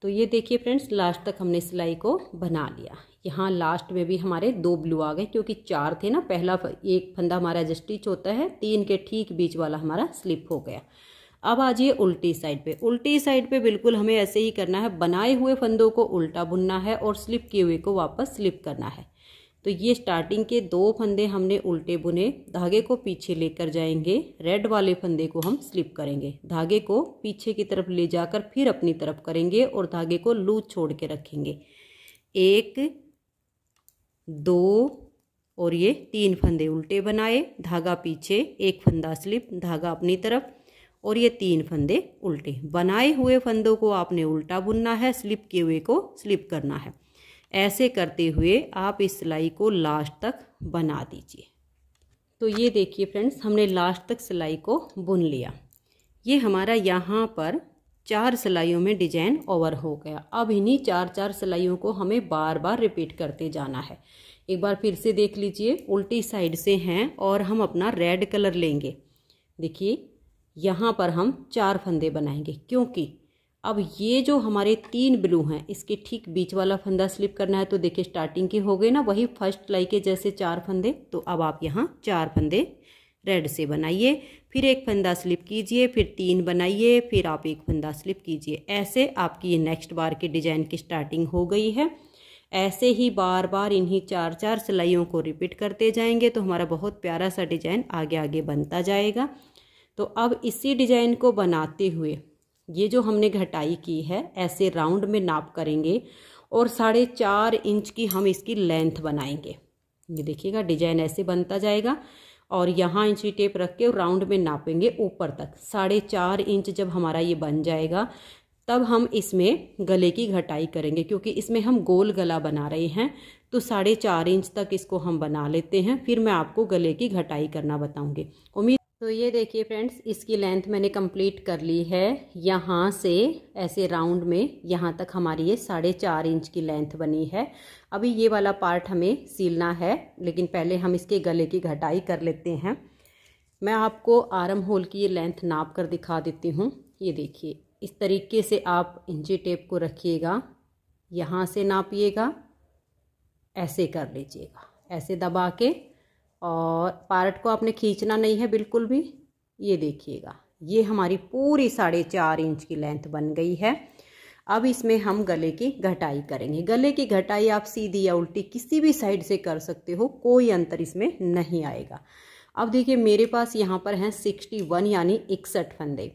Speaker 1: तो ये देखिए फ्रेंड्स, लास्ट तक हमने सिलाई को बना लिया। यहाँ लास्ट में भी हमारे 2 ब्लू आ गए, क्योंकि 4 थे ना। पहला एक फंदा हमारा एज स्टिच होता है, 3 के ठीक बीच वाला हमारा स्लिप हो गया। अब आ जाइए उल्टी साइड पे। उल्टी साइड पे बिल्कुल हमें ऐसे ही करना है, बनाए हुए फंदों को उल्टा बुनना है और स्लिप किए हुए को वापस स्लिप करना है। तो ये स्टार्टिंग के 2 फंदे हमने उल्टे बुने, धागे को पीछे लेकर जाएंगे, रेड वाले फंदे को हम स्लिप करेंगे, धागे को पीछे की तरफ ले जाकर फिर अपनी तरफ करेंगे और धागे को लूज छोड़ के रखेंगे। 1 2 और ये 3 फंदे उल्टे बनाए, धागा पीछे, 1 फंदा स्लिप, धागा अपनी तरफ और ये 3 फंदे उल्टे। बनाए हुए फंदों को आपने उल्टा बुनना है, स्लिप किए हुए को स्लिप करना है। ऐसे करते हुए आप इस सिलाई को लास्ट तक बना दीजिए। तो ये देखिए फ्रेंड्स, हमने लास्ट तक सिलाई को बुन लिया। ये हमारा यहाँ पर 4 सिलाइयों में डिजाइन ओवर हो गया। अब इन्हीं 4 सिलाइयों को हमें बार बार रिपीट करते जाना है। एक बार फिर से देख लीजिए, उल्टी साइड से हैं और हम अपना रेड कलर लेंगे। देखिए यहाँ पर हम 4 फंदे बनाएंगे, क्योंकि अब ये जो हमारे 3 ब्लू हैं इसके ठीक बीच वाला फंदा स्लिप करना है। तो देखिए स्टार्टिंग के हो गए ना, वही फर्स्ट सिलाई के जैसे 4 फंदे। तो अब आप यहाँ 4 फंदे रेड से बनाइए, फिर 1 फंदा स्लिप कीजिए, फिर 3 बनाइए, फिर आप 1 फंदा स्लिप कीजिए। ऐसे आपकी ये नेक्स्ट बार के डिजाइन की स्टार्टिंग हो गई है। ऐसे ही बार बार इन्हीं 4 सिलाइयों को रिपीट करते जाएंगे तो हमारा बहुत प्यारा सा डिजाइन आगे आगे बनता जाएगा। तो अब इसी डिजाइन को बनाते हुए ये जो हमने घटाई की है ऐसे राउंड में नाप करेंगे और 4.5 इंच की हम इसकी लेंथ बनाएंगे। ये देखिएगा डिजाइन ऐसे बनता जाएगा और यहाँ इंची टेप रख के राउंड में नापेंगे ऊपर तक। 4.5 इंच जब हमारा ये बन जाएगा तब हम इसमें गले की घटाई करेंगे, क्योंकि इसमें हम गोल गला बना रहे हैं। तो 4.5 इंच तक इसको हम बना लेते हैं, फिर मैं आपको गले की घटाई करना बताऊंगी। उम्मीद। तो ये देखिए फ्रेंड्स, इसकी लेंथ मैंने कंप्लीट कर ली है। यहाँ से ऐसे राउंड में यहाँ तक हमारी ये 4.5 इंच की लेंथ बनी है। अभी ये वाला पार्ट हमें सीलना है, लेकिन पहले हम इसके गले की घटाई कर लेते हैं। मैं आपको आर्म होल की ये लेंथ नाप कर दिखा देती हूँ। ये देखिए इस तरीके से आप इंची टेप को रखिएगा, यहाँ से नापिएगा, ऐसे कर लीजिएगा, ऐसे दबा के और पार्ट को आपने खींचना नहीं है बिल्कुल भी। ये देखिएगा, ये हमारी पूरी 4.5 इंच की लेंथ बन गई है। अब इसमें हम गले की घटाई करेंगे। गले की घटाई आप सीधी या उल्टी किसी भी साइड से कर सकते हो, कोई अंतर इसमें नहीं आएगा। अब देखिए मेरे पास यहाँ पर हैं 61 यानी 61 फंदे।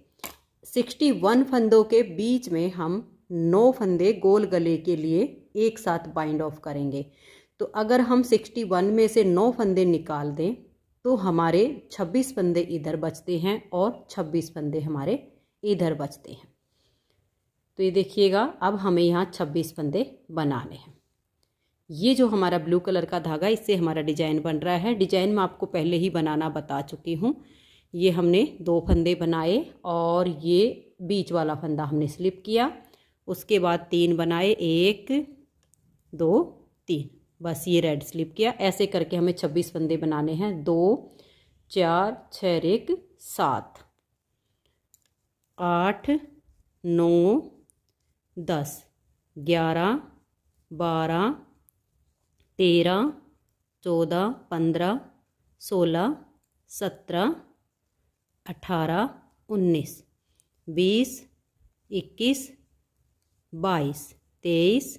Speaker 1: 61 फंदों के बीच में हम 9 फंदे गोल गले के लिए एक साथ बाइंड ऑफ करेंगे। तो अगर हम 61 में से 9 फंदे निकाल दें तो हमारे 26 फंदे इधर बचते हैं और 26 फंदे हमारे इधर बचते हैं। तो ये देखिएगा, अब हमें यहाँ 26 फंदे बनाने हैं। ये जो हमारा ब्लू कलर का धागा, इससे हमारा डिजाइन बन रहा है। डिजाइन मैं आपको पहले ही बनाना बता चुकी हूँ। ये हमने 2 फंदे बनाए और ये बीच वाला फंदा हमने स्लिप किया। उसके बाद 3 बनाए, 1 2 3, बस ये रेड स्लिप किया। ऐसे करके हमें 26 फंदे बनाने हैं। 2 4 6 1 7 8 9 10 11 12 13 14 15 16 17 18 19 20 21 22 23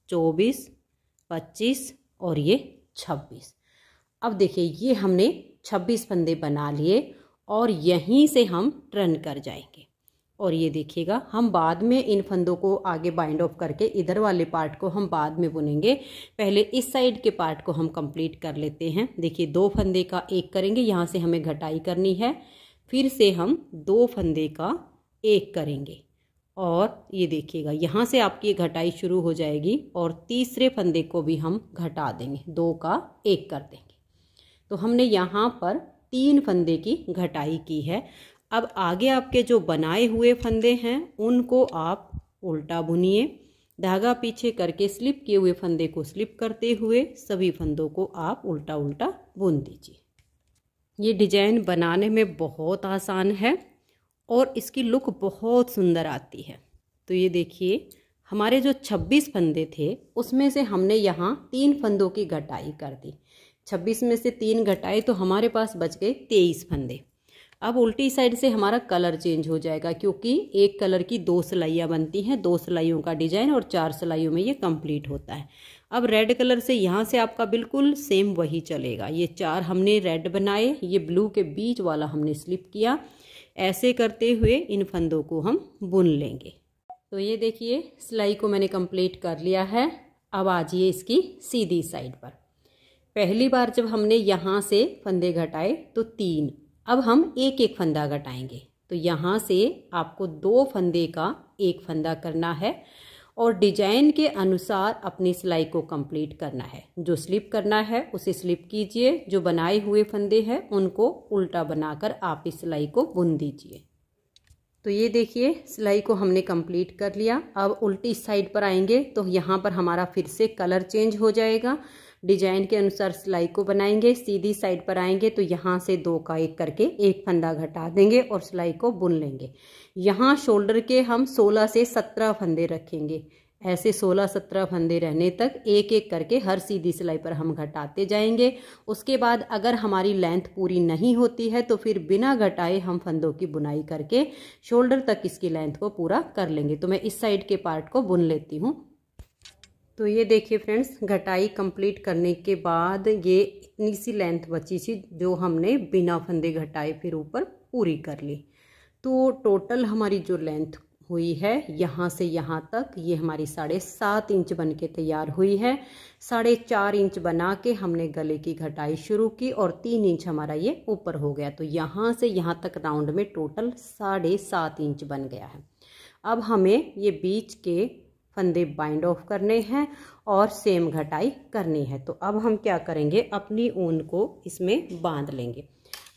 Speaker 1: 24 25 और ये 26। अब देखिए ये हमने 26 फंदे बना लिए और यहीं से हम टर्न कर जाएंगे। और ये देखिएगा, हम बाद में इन फंदों को आगे बाइंड ऑफ करके इधर वाले पार्ट को हम बाद में बुनेंगे। पहले इस साइड के पार्ट को हम कंप्लीट कर लेते हैं। देखिए 2 फंदे का एक करेंगे, यहाँ से हमें घटाई करनी है। फिर से हम 2 फंदे का एक करेंगे और ये देखिएगा यहाँ से आपकी घटाई शुरू हो जाएगी और तीसरे फंदे को भी हम घटा देंगे, 2 का 1 कर देंगे। तो हमने यहाँ पर 3 फंदे की घटाई की है। अब आगे आपके जो बनाए हुए फंदे हैं उनको आप उल्टा बुनिए। धागा पीछे करके स्लिप किए हुए फंदे को स्लिप करते हुए सभी फंदों को आप उल्टा उल्टा बुन दीजिए। ये डिजाइन बनाने में बहुत आसान है और इसकी लुक बहुत सुंदर आती है। तो ये देखिए, हमारे जो 26 फंदे थे उसमें से हमने यहाँ 3 फंदों की घटाई कर दी। 26 में से 3 घटाए तो हमारे पास बच गए 23 फंदे। अब उल्टी साइड से हमारा कलर चेंज हो जाएगा क्योंकि एक कलर की 2 सिलाइयाँ बनती हैं। 2 सिलाइयों का डिजाइन और 4 सिलाइयों में ये कंप्लीट होता है। अब रेड कलर से यहाँ से आपका बिल्कुल सेम वही चलेगा। ये 4 हमने रेड बनाए, ये ब्लू के बीच वाला हमने स्लिप किया। ऐसे करते हुए इन फंदों को हम बुन लेंगे। तो ये देखिए, सिलाई को मैंने कंप्लीट कर लिया है। अब आ जाइए इसकी सीधी साइड पर। पहली बार जब हमने यहाँ से फंदे घटाए तो 3, अब हम एक एक फंदा घटाएंगे। तो यहाँ से आपको 2 फंदे का एक फंदा करना है और डिजाइन के अनुसार अपनी सिलाई को कंप्लीट करना है। जो स्लिप करना है उसे स्लिप कीजिए, जो बनाए हुए फंदे हैं उनको उल्टा बनाकर आप इस सिलाई को बुन दीजिए। तो ये देखिए, सिलाई को हमने कंप्लीट कर लिया। अब उल्टी साइड पर आएंगे तो यहाँ पर हमारा फिर से कलर चेंज हो जाएगा। डिजाइन के अनुसार सिलाई को बनाएंगे। सीधी साइड पर आएंगे तो यहाँ से 2 का 1 करके एक फंदा घटा देंगे और सिलाई को बुन लेंगे। यहाँ शोल्डर के हम 16 से 17 फंदे रखेंगे। ऐसे 16-17 फंदे रहने तक एक एक करके हर सीधी सिलाई पर हम घटाते जाएंगे। उसके बाद अगर हमारी लेंथ पूरी नहीं होती है तो फिर बिना घटाए हम फंदों की बुनाई करके शोल्डर तक इसकी लेंथ को पूरा कर लेंगे। तो मैं इस साइड के पार्ट को बुन लेती हूँ। तो ये देखिए फ्रेंड्स, घटाई कंप्लीट करने के बाद ये इतनी सी लेंथ बची थी जो हमने बिना फंदे घटाए फिर ऊपर पूरी कर ली। तो टोटल हमारी जो लेंथ हुई है यहाँ से यहाँ तक, ये हमारी 7.5 इंच बन के तैयार हुई है। 4.5 इंच बना के हमने गले की घटाई शुरू की और 3 इंच हमारा ये ऊपर हो गया। तो यहाँ से यहाँ तक राउंड में टोटल 7.5 इंच बन गया है। अब हमें ये बीच के फंदे बाइंड ऑफ करने हैं और सेम घटाई करनी है। तो अब हम क्या करेंगे, अपनी ऊन को इसमें बांध लेंगे।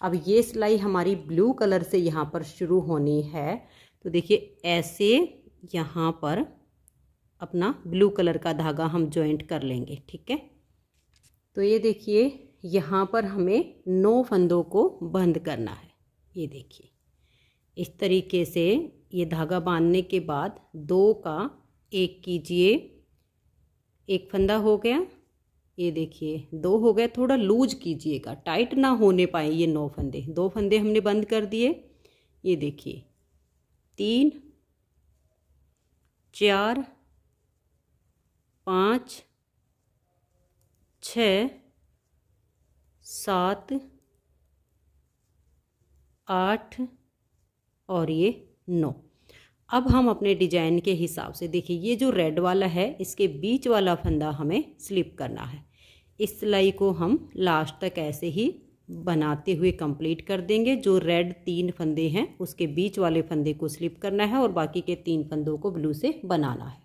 Speaker 1: अब ये सिलाई हमारी ब्लू कलर से यहाँ पर शुरू होनी है। तो देखिए ऐसे यहाँ पर अपना ब्लू कलर का धागा हम जॉइंट कर लेंगे, ठीक है। तो ये देखिए, यहाँ पर हमें 9 फंदों को बंद करना है। ये देखिए इस तरीके से ये धागा बांधने के बाद 2 का 1 कीजिए, एक फंदा हो गया। ये देखिए 2 हो गए। थोड़ा लूज कीजिएगा, टाइट ना होने पाए ये 9 फंदे। 2 फंदे हमने बंद कर दिए। ये देखिए 3 4 5 6 7 8 और ये 9। अब हम अपने डिजाइन के हिसाब से देखिए, ये जो रेड वाला है इसके बीच वाला फंदा हमें स्लिप करना है। इस सिलाई को हम लास्ट तक ऐसे ही बनाते हुए कंप्लीट कर देंगे। जो रेड 3 फंदे हैं उसके बीच वाले फंदे को स्लिप करना है और बाकी के 3 फंदों को ब्लू से बनाना है।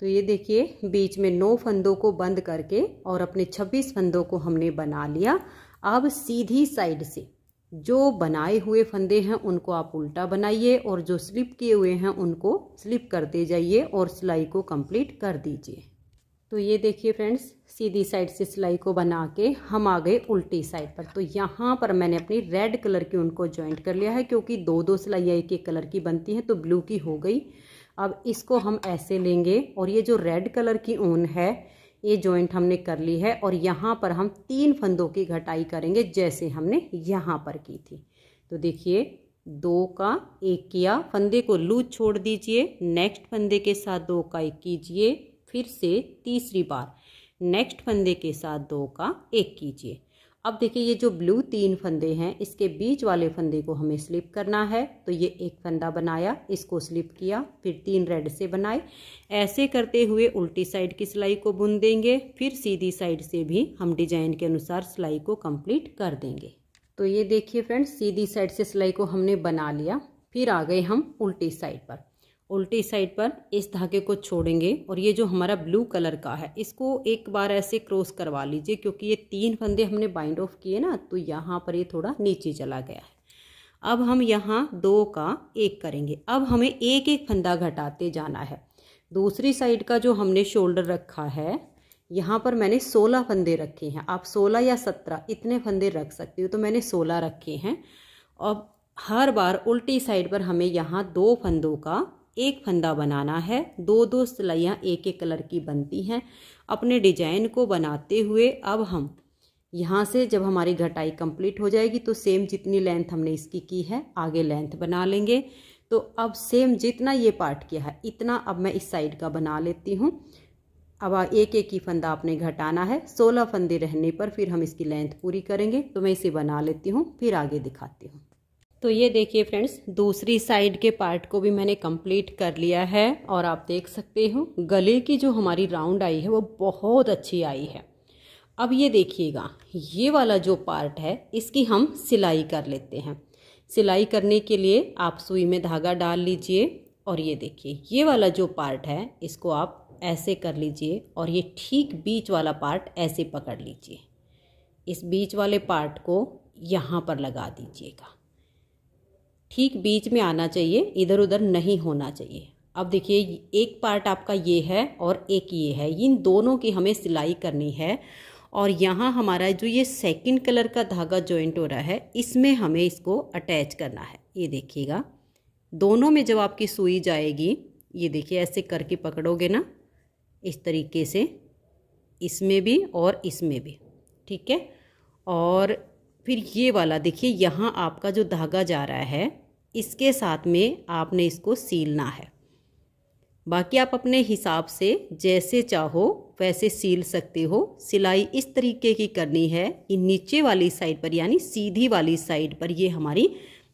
Speaker 1: तो ये देखिए बीच में 9 फंदों को बंद करके और अपने 26 फंदों को हमने बना लिया। अब सीधी साइड से जो बनाए हुए फंदे हैं उनको आप उल्टा बनाइए और जो स्लिप किए हुए हैं उनको स्लिप करते जाइए और सिलाई को कंप्लीट कर दीजिए। तो ये देखिए फ्रेंड्स, सीधी साइड से सिलाई को बना के हम आ गए उल्टी साइड पर। तो यहाँ पर मैंने अपनी रेड कलर की उनको ज्वाइंट कर लिया है, क्योंकि 2-2 सिलाइयाँ एक एक कलर की बनती हैं तो ब्लू की हो गई। अब इसको हम ऐसे लेंगे और ये जो रेड कलर की ऊन है ये जॉइंट हमने कर ली है और यहाँ पर हम 3 फंदों की घटाई करेंगे जैसे हमने यहाँ पर की थी। तो देखिए 2 का 1 किया, फंदे को लूज छोड़ दीजिए, नेक्स्ट फंदे के साथ 2 का 1 कीजिए, फिर से तीसरी बार नेक्स्ट फंदे के साथ 2 का 1 कीजिए। अब देखिए ये जो ब्लू 3 फंदे हैं इसके बीच वाले फंदे को हमें स्लिप करना है। तो ये एक फंदा बनाया, इसको स्लिप किया, फिर 3 रेड से बनाए। ऐसे करते हुए उल्टी साइड की सिलाई को बुन देंगे, फिर सीधी साइड से भी हम डिजाइन के अनुसार सिलाई को कंप्लीट कर देंगे। तो ये देखिए फ्रेंड्स, सीधी साइड से सिलाई को हमने बना लिया। फिर आ गए हम उल्टी साइड पर। उल्टी साइड पर इस धागे को छोड़ेंगे और ये जो हमारा ब्लू कलर का है इसको एक बार ऐसे क्रॉस करवा लीजिए, क्योंकि ये 3 फंदे हमने बाइंड ऑफ किए ना तो यहाँ पर ये थोड़ा नीचे चला गया है। अब हम यहाँ 2 का 1 करेंगे। अब हमें एक एक फंदा घटाते जाना है। दूसरी साइड का जो हमने शोल्डर रखा है यहाँ पर मैंने 16 फंदे रखे हैं। आप 16 या 17 इतने फंदे रख सकते हो, तो मैंने 16 रखे हैं। अब हर बार उल्टी साइड पर हमें यहाँ 2 फंदों का 1 फंदा बनाना है। 2-2 सिलाइयाँ एक एक कलर की बनती हैं। अपने डिजाइन को बनाते हुए अब हम यहाँ से जब हमारी घटाई कंप्लीट हो जाएगी तो सेम जितनी लेंथ हमने इसकी की है आगे लेंथ बना लेंगे। तो अब सेम जितना ये पार्ट किया है इतना अब मैं इस साइड का बना लेती हूँ। अब एक एक ही फंदा आपने घटाना है। 16 फंदे रहने पर फिर हम इसकी लेंथ पूरी करेंगे। तो मैं इसे बना लेती हूँ, फिर आगे दिखाती हूँ। तो ये देखिए फ्रेंड्स, दूसरी साइड के पार्ट को भी मैंने कंप्लीट कर लिया है और आप देख सकते हो गले की जो हमारी राउंड आई है वो बहुत अच्छी आई है। अब ये देखिएगा, ये वाला जो पार्ट है इसकी हम सिलाई कर लेते हैं। सिलाई करने के लिए आप सुई में धागा डाल लीजिए और ये देखिए ये वाला जो पार्ट है इसको आप ऐसे कर लीजिए और ये ठीक बीच वाला पार्ट ऐसे पकड़ लीजिए। इस बीच वाले पार्ट को यहाँ पर लगा दीजिएगा। ठीक बीच में आना चाहिए, इधर उधर नहीं होना चाहिए। अब देखिए एक पार्ट आपका ये है और एक ये है, इन दोनों की हमें सिलाई करनी है। और यहाँ हमारा जो ये सेकंड कलर का धागा जॉइंट हो रहा है इसमें हमें इसको अटैच करना है। ये देखिएगा दोनों में जब आपकी सुई जाएगी, ये देखिए ऐसे करके पकड़ोगे ना इस तरीके से, इसमें भी और इसमें भी, ठीक है। और फिर ये वाला देखिए यहाँ आपका जो धागा जा रहा है इसके साथ में आपने इसको सीलना है। बाकी आप अपने हिसाब से जैसे चाहो वैसे सील सकते हो। सिलाई इस तरीके की करनी है कि नीचे वाली साइड पर यानी सीधी वाली साइड पर ये हमारी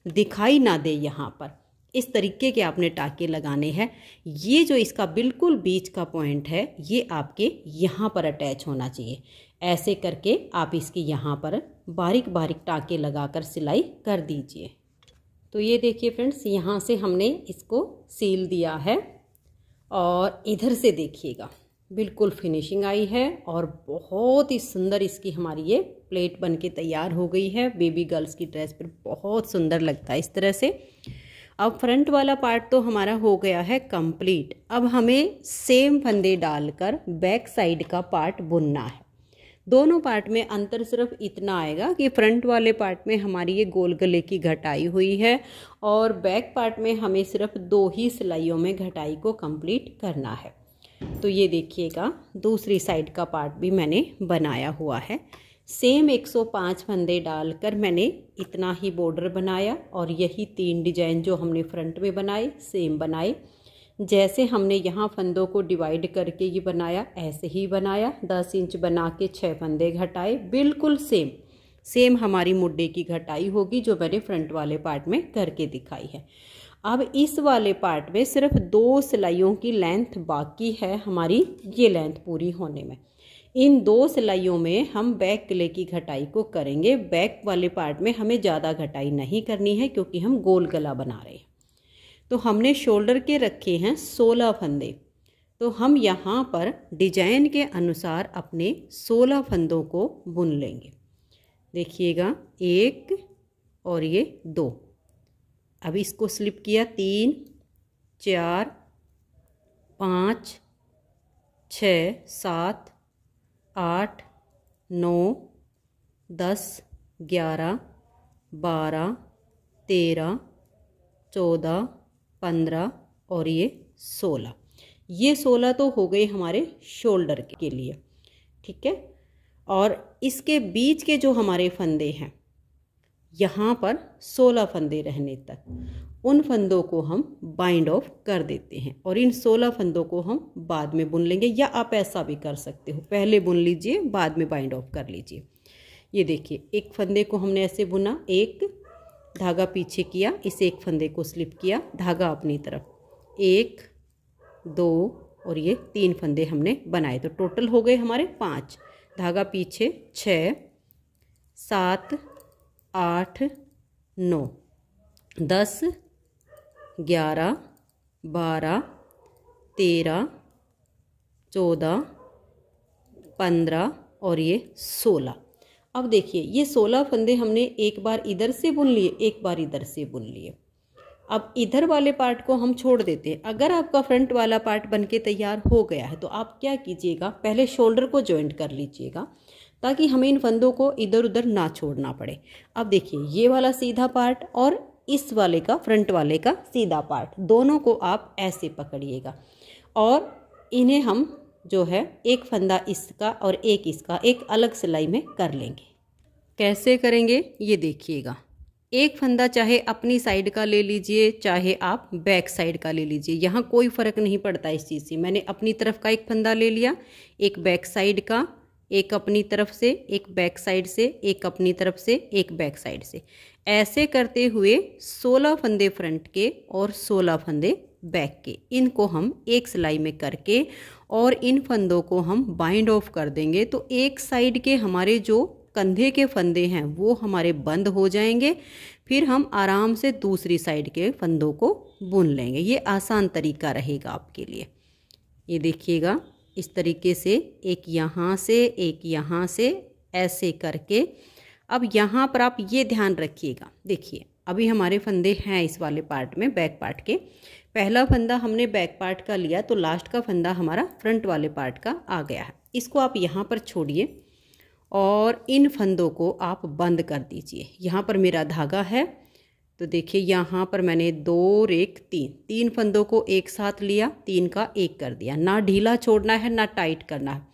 Speaker 1: दिखाई ना दे। यहाँ पर इस तरीके के आपने टाके लगाने हैं। ये जो इसका बिल्कुल बीच का पॉइंट है ये आपके यहाँ पर अटैच होना चाहिए। ऐसे करके आप इसके यहाँ पर बारीक बारीक टाके लगाकर सिलाई कर दीजिए। तो ये देखिए फ्रेंड्स, यहाँ से हमने इसको सील दिया है और इधर से देखिएगा बिल्कुल फिनिशिंग आई है और बहुत ही सुंदर इसकी हमारी ये प्लेट बनके तैयार हो गई है। बेबी गर्ल्स की ड्रेस पर बहुत सुंदर लगता है इस तरह से। अब फ्रंट वाला पार्ट तो हमारा हो गया है कंप्लीट। अब हमें सेम फंदे डालकर बैक साइड का पार्ट बुनना है। दोनों पार्ट में अंतर सिर्फ इतना आएगा कि फ्रंट वाले पार्ट में हमारी ये गोल गले की घटाई हुई है और बैक पार्ट में हमें सिर्फ 2 ही सिलाइयों में घटाई को कंप्लीट करना है। तो ये देखिएगा दूसरी साइड का पार्ट भी मैंने बनाया हुआ है। सेम 105 फंदे डालकर मैंने इतना ही बॉर्डर बनाया और यही 3 डिजाइन जो हमने फ्रंट में बनाए सेम बनाए। जैसे हमने यहाँ फंदों को डिवाइड करके ये बनाया ऐसे ही बनाया। 10 इंच बना के 6 फंदे घटाए, बिल्कुल सेम हमारी मुड्डे की घटाई होगी जो मैंने फ्रंट वाले पार्ट में करके दिखाई है। अब इस वाले पार्ट में सिर्फ 2 सिलाइयों की लेंथ बाकी है हमारी ये लेंथ पूरी होने में। इन 2 सिलाइयों में हम बैक गले की घटाई को करेंगे। बैक वाले पार्ट में हमें ज़्यादा घटाई नहीं करनी है क्योंकि हम गोल गला बना रहे हैं। तो हमने शोल्डर के रखे हैं 16 फंदे, तो हम यहाँ पर डिजाइन के अनुसार अपने 16 फंदों को बुन लेंगे। देखिएगा 1 और ये 2। अब इसको स्लिप किया 3 4 5 6 7 8 9 10 11 12 13 14 15 और ये 16। ये 16 तो हो गए हमारे शोल्डर के लिए, ठीक है। और इसके बीच के जो हमारे फंदे हैं यहाँ पर 16 फंदे रहने तक, उन फंदों को हम बाइंड ऑफ कर देते हैं और इन 16 फंदों को हम बाद में बुन लेंगे, या आप ऐसा भी कर सकते हो, पहले बुन लीजिए बाद में बाइंड ऑफ कर लीजिए। ये देखिए एक फंदे को हमने ऐसे बुना, एक धागा पीछे किया, इस एक फंदे को स्लिप किया, धागा अपनी तरफ, 1 2 और ये 3 फंदे हमने बनाए, तो टोटल हो गए हमारे 5। धागा पीछे 6 7 8 9 10 11 12 13 14 15 और ये 16। अब देखिए ये 16 फंदे हमने एक बार इधर से बुन लिए, एक बार इधर से बुन लिए। अब इधर वाले पार्ट को हम छोड़ देते हैं। अगर आपका फ्रंट वाला पार्ट बनके तैयार हो गया है तो आप क्या कीजिएगा, पहले शोल्डर को जॉइंट कर लीजिएगा ताकि हमें इन फंदों को इधर उधर ना छोड़ना पड़े। अब देखिए ये वाला सीधा पार्ट और इस वाले का, फ्रंट वाले का सीधा पार्ट, दोनों को आप ऐसे पकड़िएगा और इन्हें हम जो है एक फंदा इसका और एक इसका एक अलग सिलाई में कर लेंगे। कैसे करेंगे ये देखिएगा। एक फंदा चाहे अपनी साइड का ले लीजिए, चाहे आप बैक साइड का ले लीजिए, यहाँ कोई फ़र्क नहीं पड़ता इस चीज़ से। मैंने अपनी तरफ का एक फंदा ले लिया, एक बैक साइड का, एक अपनी तरफ से, एक बैक साइड से, एक अपनी तरफ से, एक बैक साइड से। ऐसे करते हुए 16 फंदे फ्रंट के और 16 फंदे बैक के, इनको हम एक सिलाई में करके और इन फंदों को हम बाइंड ऑफ कर देंगे। तो एक साइड के हमारे जो कंधे के फंदे हैं वो हमारे बंद हो जाएंगे, फिर हम आराम से दूसरी साइड के फंदों को बुन लेंगे। ये आसान तरीका रहेगा आपके लिए। ये देखिएगा इस तरीके से, एक यहाँ से एक यहाँ से, ऐसे करके। अब यहाँ पर आप ये ध्यान रखिएगा, देखिए अभी हमारे फंदे हैं इस वाले पार्ट में, बैक पार्ट के। पहला फंदा हमने बैक पार्ट का लिया तो लास्ट का फंदा हमारा फ्रंट वाले पार्ट का आ गया है। इसको आप यहाँ पर छोड़िए और इन फंदों को आप बंद कर दीजिए। यहाँ पर मेरा धागा है तो देखिए यहाँ पर मैंने 2 और 1 3 फंदों को एक साथ लिया, 3 का 1 कर दिया। ना ढीला छोड़ना है ना टाइट करना है।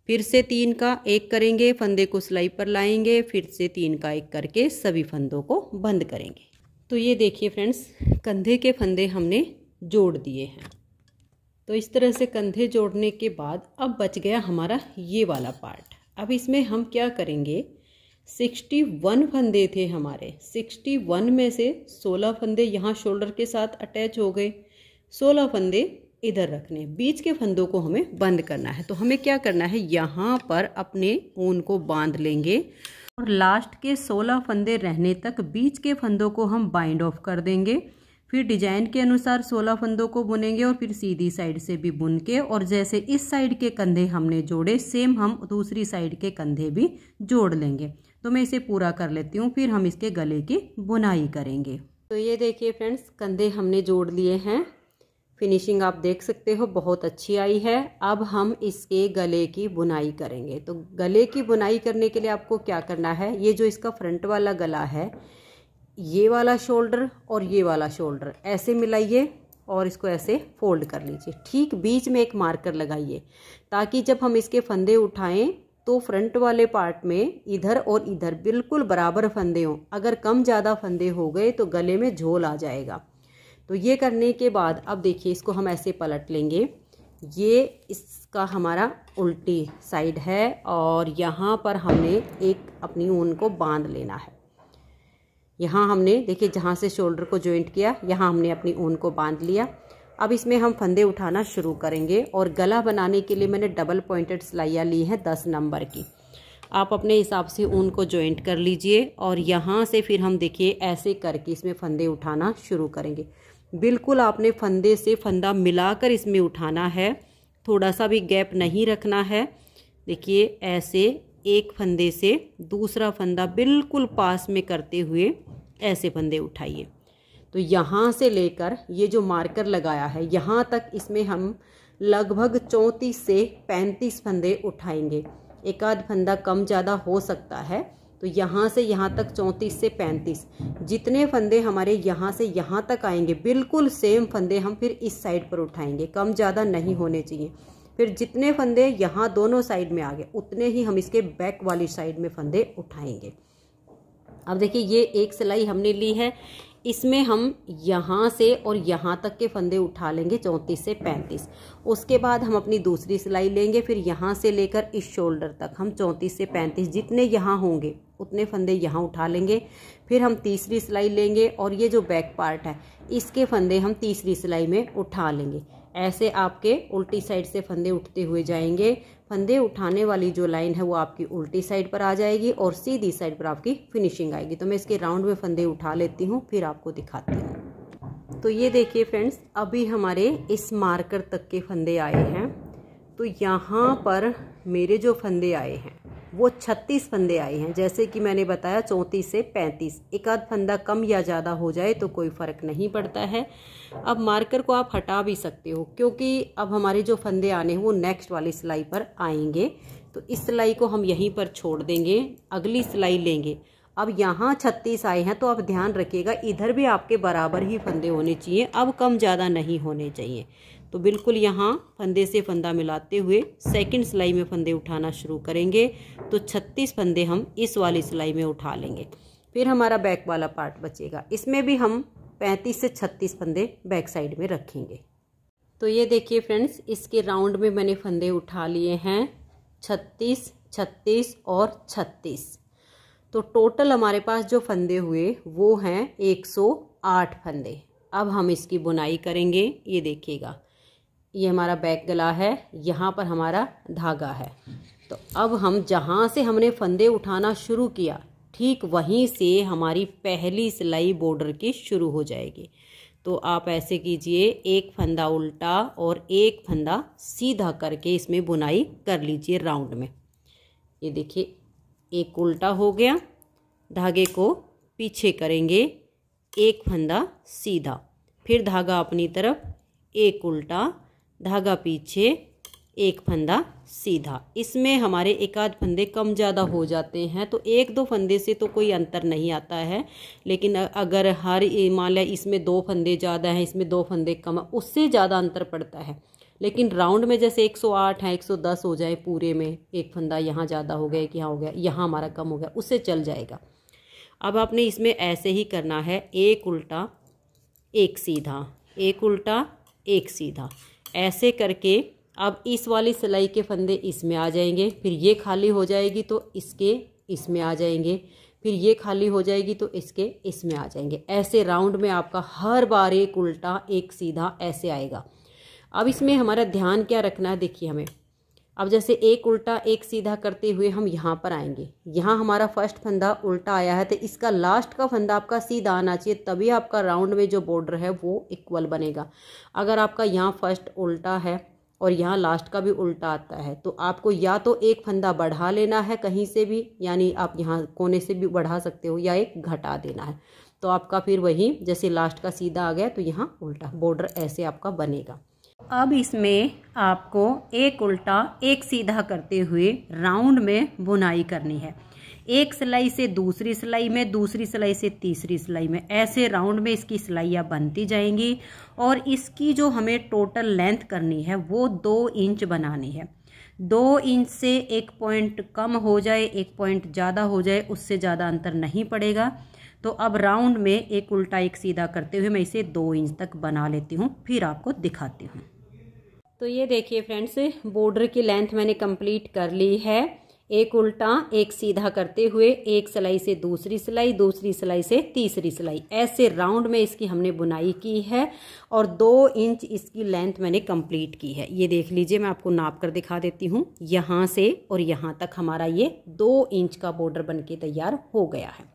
Speaker 1: फिर से 3 का 1 करेंगे, फंदे को सिलाई पर लाएंगे, फिर से 3 का 1 करके सभी फंदों को बंद करेंगे। तो ये देखिए फ्रेंड्स, कंधे के फंदे हमने जोड़ दिए हैं। तो इस तरह से कंधे जोड़ने के बाद अब बच गया हमारा ये वाला पार्ट। अब इसमें हम क्या करेंगे, 61 फंदे थे हमारे, 61 में से 16 फंदे यहाँ शोल्डर के साथ अटैच हो गए, 16 फंदे इधर रखने, बीच के फंदों को हमें बंद करना है। तो हमें क्या करना है, यहाँ पर अपने ऊन को बांध लेंगे और लास्ट के 16 फंदे रहने तक बीच के फंदों को हम बाइंड ऑफ कर देंगे। फिर डिजाइन के अनुसार 16 फंदों को बुनेंगे और फिर सीधी साइड से भी बुन के, और जैसे इस साइड के कंधे हमने जोड़े सेम हम दूसरी साइड के कंधे भी जोड़ लेंगे। तो मैं इसे पूरा कर लेती हूँ, फिर हम इसके गले की बुनाई करेंगे। तो ये देखिए फ्रेंड्स, कंधे हमने जोड़ लिए हैं। फिनिशिंग आप देख सकते हो बहुत अच्छी आई है। अब हम इसके गले की बुनाई करेंगे। तो गले की बुनाई करने के लिए आपको क्या करना है, ये जो इसका फ्रंट वाला गला है, ये वाला शोल्डर और ये वाला शोल्डर ऐसे मिलाइए और इसको ऐसे फोल्ड कर लीजिए। ठीक बीच में एक मार्कर लगाइए ताकि जब हम इसके फंदे उठाएं तो फ्रंट वाले पार्ट में इधर और इधर बिल्कुल बराबर फंदे हों। अगर कम ज़्यादा फंदे हो गए तो गले में झोल आ जाएगा। तो ये करने के बाद अब देखिए इसको हम ऐसे पलट लेंगे। ये इसका हमारा उल्टी साइड है और यहाँ पर हमने एक अपनी ऊन को बांध लेना है। यहाँ हमने देखिए जहाँ से शोल्डर को जॉइंट किया यहाँ हमने अपनी ऊन को बांध लिया। अब इसमें हम फंदे उठाना शुरू करेंगे और गला बनाने के लिए मैंने डबल पॉइंटेड सिलाइयाँ ली हैं 10 नंबर की। आप अपने हिसाब से ऊन को जॉइंट कर लीजिए और यहाँ से फिर हम देखिए ऐसे करके इसमें फंदे उठाना शुरू करेंगे। बिल्कुल आपने फंदे से फंदा मिलाकर इसमें उठाना है, थोड़ा सा भी गैप नहीं रखना है। देखिए ऐसे एक फंदे से दूसरा फंदा बिल्कुल पास में करते हुए ऐसे फंदे उठाइए। तो यहाँ से लेकर ये जो मार्कर लगाया है यहाँ तक इसमें हम लगभग 34 से 35 फंदे उठाएंगे। एक आध फंदा कम ज़्यादा हो सकता है। तो यहाँ से यहाँ तक 34 से 35 जितने फंदे हमारे यहाँ से यहाँ तक आएंगे बिल्कुल सेम फंदे हम फिर इस साइड पर उठाएंगे, कम ज़्यादा नहीं होने चाहिए। फिर जितने फंदे यहाँ दोनों साइड में आ गए उतने ही हम इसके बैक वाली साइड में फंदे उठाएंगे। अब देखिए ये एक सिलाई हमने ली है, इसमें हम यहाँ से और यहाँ तक के फंदे उठा लेंगे 34 से 35। उसके बाद हम अपनी दूसरी सिलाई लेंगे, फिर यहाँ से लेकर इस शोल्डर तक हम 34 से 35 जितने यहाँ होंगे उतने फंदे यहाँ उठा लेंगे। फिर हम तीसरी सिलाई लेंगे और ये जो बैक पार्ट है इसके फंदे हम तीसरी सिलाई में उठा लेंगे। ऐसे आपके उल्टी साइड से फंदे उठते हुए जाएंगे। फंदे उठाने वाली जो लाइन है वो आपकी उल्टी साइड पर आ जाएगी और सीधी साइड पर आपकी फिनिशिंग आएगी। तो मैं इसके राउंड में फंदे उठा लेती हूँ फिर आपको दिखाती हूँ। तो ये देखिए फ्रेंड्स, अभी हमारे इस मार्कर तक के फंदे आए हैं। तो यहाँ पर मेरे जो फंदे आए हैं वो 36 फंदे आए हैं। जैसे कि मैंने बताया 34 से 35, एक आध फंदा कम या ज़्यादा हो जाए तो कोई फ़र्क नहीं पड़ता है। अब मार्कर को आप हटा भी सकते हो क्योंकि अब हमारे जो फंदे आने हैं वो नेक्स्ट वाली सिलाई पर आएंगे। तो इस सिलाई को हम यहीं पर छोड़ देंगे, अगली सिलाई लेंगे। अब यहाँ 36 आए हैं तो आप ध्यान रखिएगा इधर भी आपके बराबर ही फंदे होने चाहिए, अब कम ज़्यादा नहीं होने चाहिए। तो बिल्कुल यहाँ फंदे से फंदा मिलाते हुए सेकंड सिलाई में फंदे उठाना शुरू करेंगे। तो 36 फंदे हम इस वाली सिलाई में उठा लेंगे। फिर हमारा बैक वाला पार्ट बचेगा, इसमें भी हम 35 से 36 फंदे बैक साइड में रखेंगे। तो ये देखिए फ्रेंड्स, इसके राउंड में मैंने फंदे उठा लिए हैं 36, 36 और 36। तो टोटल हमारे पास जो फंदे हुए वो हैं 108 फंदे। अब हम इसकी बुनाई करेंगे। ये देखिएगा, ये हमारा बैक गला है, यहाँ पर हमारा धागा है। तो अब हम जहाँ से हमने फंदे उठाना शुरू किया ठीक वहीं से हमारी पहली सिलाई बॉर्डर की शुरू हो जाएगी। तो आप ऐसे कीजिए, एक फंदा उल्टा और एक फंदा सीधा करके इसमें बुनाई कर लीजिए राउंड में। ये देखिए एक उल्टा हो गया, धागे को पीछे करेंगे, एक फंदा सीधा, फिर धागा अपनी तरफ, एक उल्टा, धागा पीछे, एक फंदा सीधा। इसमें हमारे एक आध फंदे कम ज़्यादा हो जाते हैं तो एक दो फंदे से तो कोई अंतर नहीं आता है। लेकिन अगर हर मान लिया इसमें 2 फंदे ज़्यादा हैं, इसमें 2 फंदे कम है, उससे ज़्यादा अंतर पड़ता है। लेकिन राउंड में जैसे 108 है, 110 हो जाए पूरे में, एक फंदा यहाँ ज़्यादा हो गया कि यहाँ हो गया, यहाँ हमारा कम हो गया, उससे चल जाएगा। अब आपने इसमें ऐसे ही करना है, एक उल्टा एक सीधा, एक उल्टा एक सीधा, ऐसे करके अब इस वाली सिलाई के फंदे इसमें आ जाएंगे, फिर ये खाली हो जाएगी तो इसके इसमें आ जाएंगे, फिर ये खाली हो जाएगी तो इसके इसमें आ जाएंगे। ऐसे राउंड में आपका हर बार एक उल्टा एक सीधा ऐसे आएगा। अब इसमें हमारा ध्यान क्या रखना है, देखिए हमें अब जैसे एक उल्टा एक सीधा करते हुए हम यहाँ पर आएंगे, यहाँ हमारा फर्स्ट फंदा उल्टा आया है तो इसका लास्ट का फंदा आपका सीधा आना चाहिए, तभी आपका राउंड में जो बॉर्डर है वो इक्वल बनेगा। अगर आपका यहाँ फर्स्ट उल्टा है और यहाँ लास्ट का भी उल्टा आता है तो आपको या तो एक फंदा बढ़ा लेना है कहीं से भी, यानी आप यहाँ कोने से भी बढ़ा सकते हो, या एक घटा देना है। तो आपका फिर वही जैसे लास्ट का सीधा आ गया तो यहाँ उल्टा बॉर्डर ऐसे आपका बनेगा। अब इसमें आपको एक उल्टा एक सीधा करते हुए राउंड में बुनाई करनी है। एक सिलाई से दूसरी सिलाई में, दूसरी सिलाई से तीसरी सिलाई में, ऐसे राउंड में इसकी सिलाइयाँ बनती जाएंगी। और इसकी जो हमें टोटल लेंथ करनी है वो 2 इंच बनानी है। 2 इंच से 1 पॉइंट कम हो जाए, 1 पॉइंट ज़्यादा हो जाए, उससे ज़्यादा अंतर नहीं पड़ेगा। तो अब राउंड में एक उल्टा एक सीधा करते हुए मैं इसे 2 इंच तक बना लेती हूँ, फिर आपको दिखाती हूँ। तो ये देखिए फ्रेंड्स, बॉर्डर की लेंथ मैंने कंप्लीट कर ली है। एक उल्टा एक सीधा करते हुए एक सिलाई से दूसरी सिलाई, दूसरी सिलाई से तीसरी सिलाई, ऐसे राउंड में इसकी हमने बुनाई की है। और 2 इंच इसकी लेंथ मैंने कंप्लीट की है। ये देख लीजिए, मैं आपको नाप कर दिखा देती हूँ। यहाँ से और यहाँ तक हमारा ये 2 इंच का बॉर्डर बन के तैयार हो गया है।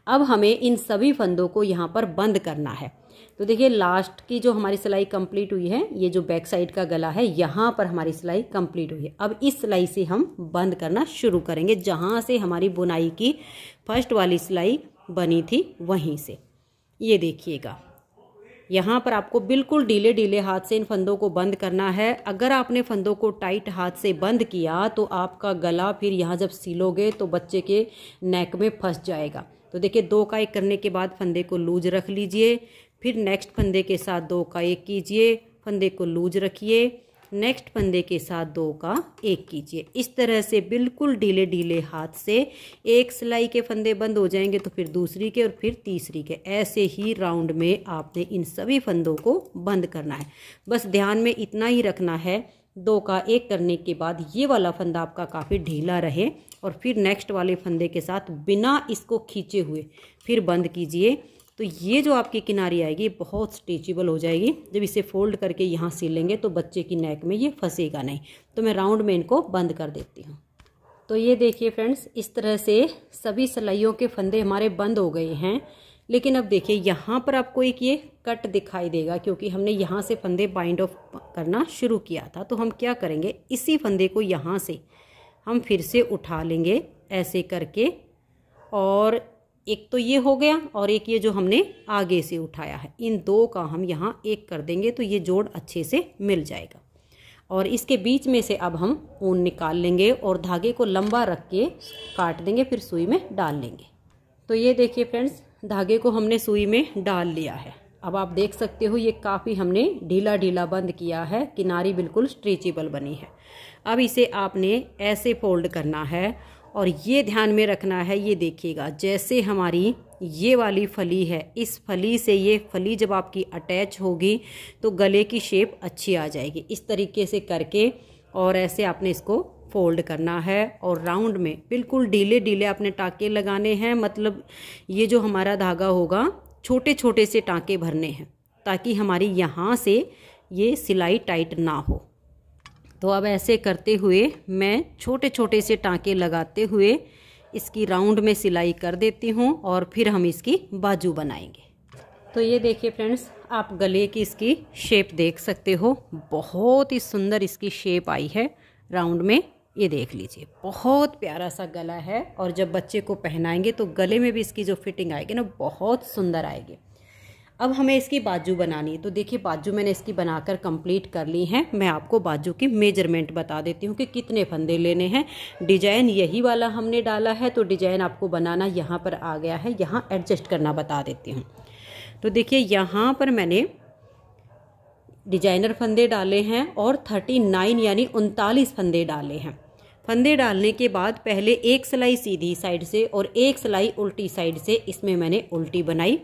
Speaker 1: अब हमें इन सभी फंदों को यहाँ पर बंद करना है। तो देखिए, लास्ट की जो हमारी सिलाई कंप्लीट हुई है, ये जो बैक साइड का गला है, यहाँ पर हमारी सिलाई कंप्लीट हुई है। अब इस सिलाई से हम बंद करना शुरू करेंगे, जहाँ से हमारी बुनाई की फर्स्ट वाली सिलाई बनी थी वहीं से। ये देखिएगा, यहाँ पर आपको बिल्कुल ढीले ढीले हाथ से इन फंदों को बंद करना है। अगर आपने फंदों को टाइट हाथ से बंद किया तो आपका गला फिर यहाँ जब सिलोगे तो बच्चे के नेक में फंस जाएगा। तो देखिए, 2 का 1 करने के बाद फंदे को लूज रख लीजिए, फिर नेक्स्ट फंदे के साथ 2 का 1 कीजिए, फंदे को लूज रखिए, नेक्स्ट फंदे के साथ 2 का 1 कीजिए। इस तरह से बिल्कुल ढीले ढीले हाथ से एक सिलाई के फंदे बंद हो जाएंगे तो फिर दूसरी के और फिर तीसरी के, ऐसे ही राउंड में आपने इन सभी फंदों को बंद करना है। बस ध्यान में इतना ही रखना है, 2 का 1 करने के बाद ये वाला फंदा आपका काफ़ी ढीला रहे और फिर नेक्स्ट वाले फंदे के साथ बिना इसको खींचे हुए फिर बंद कीजिए। तो ये जो आपकी किनारी आएगी बहुत स्ट्रेचेबल हो जाएगी। जब इसे फोल्ड करके यहाँ सिलेंगे तो बच्चे की नेक में ये फंसेगा नहीं। तो मैं राउंड में इनको बंद कर देती हूँ। तो ये देखिए फ्रेंड्स, इस तरह से सभी सिलाइयों के फंदे हमारे बंद हो गए हैं। लेकिन अब देखिए, यहाँ पर आपको एक ये कट दिखाई देगा, क्योंकि हमने यहाँ से फंदे बाइंड ऑफ करना शुरू किया था। तो हम क्या करेंगे, इसी फंदे को यहाँ से हम फिर से उठा लेंगे ऐसे करके, और एक तो ये हो गया और एक ये जो हमने आगे से उठाया है, इन 2 का हम यहाँ 1 कर देंगे तो ये जोड़ अच्छे से मिल जाएगा। और इसके बीच में से अब हम ऊन निकाल लेंगे और धागे को लंबा रख के काट देंगे, फिर सुई में डाल लेंगे। तो ये देखिए फ्रेंड्स, धागे को हमने सुई में डाल लिया है। अब आप देख सकते हो ये काफ़ी हमने ढीला ढीला बंद किया है, किनारी बिल्कुल स्ट्रेचेबल बनी है। अब इसे आपने ऐसे फोल्ड करना है और ये ध्यान में रखना है, ये देखिएगा, जैसे हमारी ये वाली फली है, इस फली से ये फली जब आपकी अटैच होगी तो गले की शेप अच्छी आ जाएगी। इस तरीके से करके और ऐसे आपने इसको फोल्ड करना है और राउंड में बिल्कुल ढीले ढीले आपने टाँके लगाने हैं। मतलब ये जो हमारा धागा होगा, छोटे छोटे से टाँके भरने हैं ताकि हमारी यहाँ से ये सिलाई टाइट ना हो। तो अब ऐसे करते हुए मैं छोटे छोटे से टाँके लगाते हुए इसकी राउंड में सिलाई कर देती हूँ और फिर हम इसकी बाजू बनाएंगे। तो ये देखिए फ्रेंड्स, आप गले की इसकी शेप देख सकते हो, बहुत ही सुंदर इसकी शेप आई है राउंड में। ये देख लीजिए, बहुत प्यारा सा गला है और जब बच्चे को पहनाएंगे तो गले में भी इसकी जो फिटिंग आएगी ना, बहुत सुंदर आएगी। अब हमें इसकी बाजू बनानी है। तो देखिए, बाजू मैंने इसकी बनाकर कंप्लीट कर ली है। मैं आपको बाजू की मेजरमेंट बता देती हूँ कि कितने फंदे लेने हैं। डिजाइन यही वाला हमने डाला है, तो डिजाइन आपको बनाना यहाँ पर आ गया है, यहाँ एडजस्ट करना बता देती हूँ। तो देखिए, यहाँ पर मैंने डिजाइनर फंदे डाले हैं और 39 यानी 39 फंदे डाले हैं। फंदे डालने के बाद पहले एक सिलाई सीधी साइड से और एक सिलाई उल्टी साइड से इसमें मैंने उल्टी बनाई।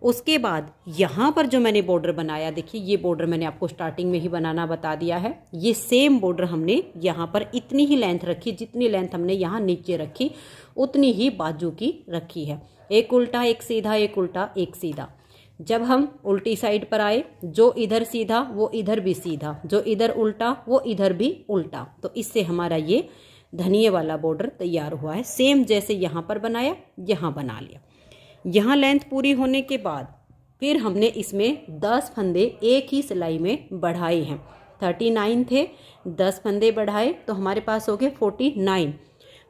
Speaker 1: उसके बाद यहाँ पर जो मैंने बॉर्डर बनाया, देखिए ये बॉर्डर मैंने आपको स्टार्टिंग में ही बनाना बता दिया है। ये सेम बॉर्डर हमने यहाँ पर इतनी ही लेंथ रखी, जितनी लेंथ हमने यहाँ नीचे रखी उतनी ही बाजू की रखी है। एक उल्टा एक सीधा, एक उल्टा एक सीधा। जब हम उल्टी साइड पर आए, जो इधर सीधा वो इधर भी सीधा, जो इधर उल्टा वो इधर भी उल्टा। तो इससे हमारा ये धनिये वाला बॉर्डर तैयार हुआ है। सेम जैसे यहाँ पर बनाया, यहाँ बना लिया। यहाँ लेंथ पूरी होने के बाद फिर हमने इसमें 10 फंदे एक ही सिलाई में बढ़ाए हैं। 39 थे, 10 फंदे बढ़ाए तो हमारे पास हो गए 49।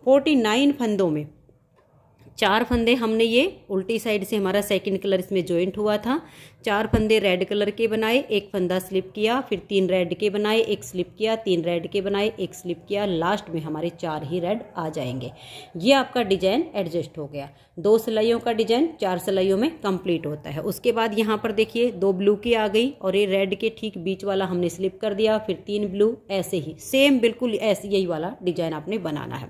Speaker 1: 49 फंदों में 4 फंदे हमने ये उल्टी साइड से हमारा सेकंड कलर इसमें ज्वाइंट हुआ था, 4 फंदे रेड कलर के बनाए, 1 फंदा स्लिप किया, फिर 3 रेड के बनाए, 1 स्लिप किया, 3 रेड के बनाए, 1 स्लिप किया, लास्ट में हमारे 4 ही रेड आ जाएंगे। ये आपका डिजाइन एडजस्ट हो गया। 2 सिलाइयों का डिजाइन 4 सिलाइयों में कंप्लीट होता है। उसके बाद यहाँ पर देखिए 2 ब्लू की आ गई और ये रेड के ठीक बीच वाला हमने स्लिप कर दिया, फिर 3 ब्लू, ऐसे ही सेम बिल्कुल ऐसे यही वाला डिजाइन आपने बनाना है।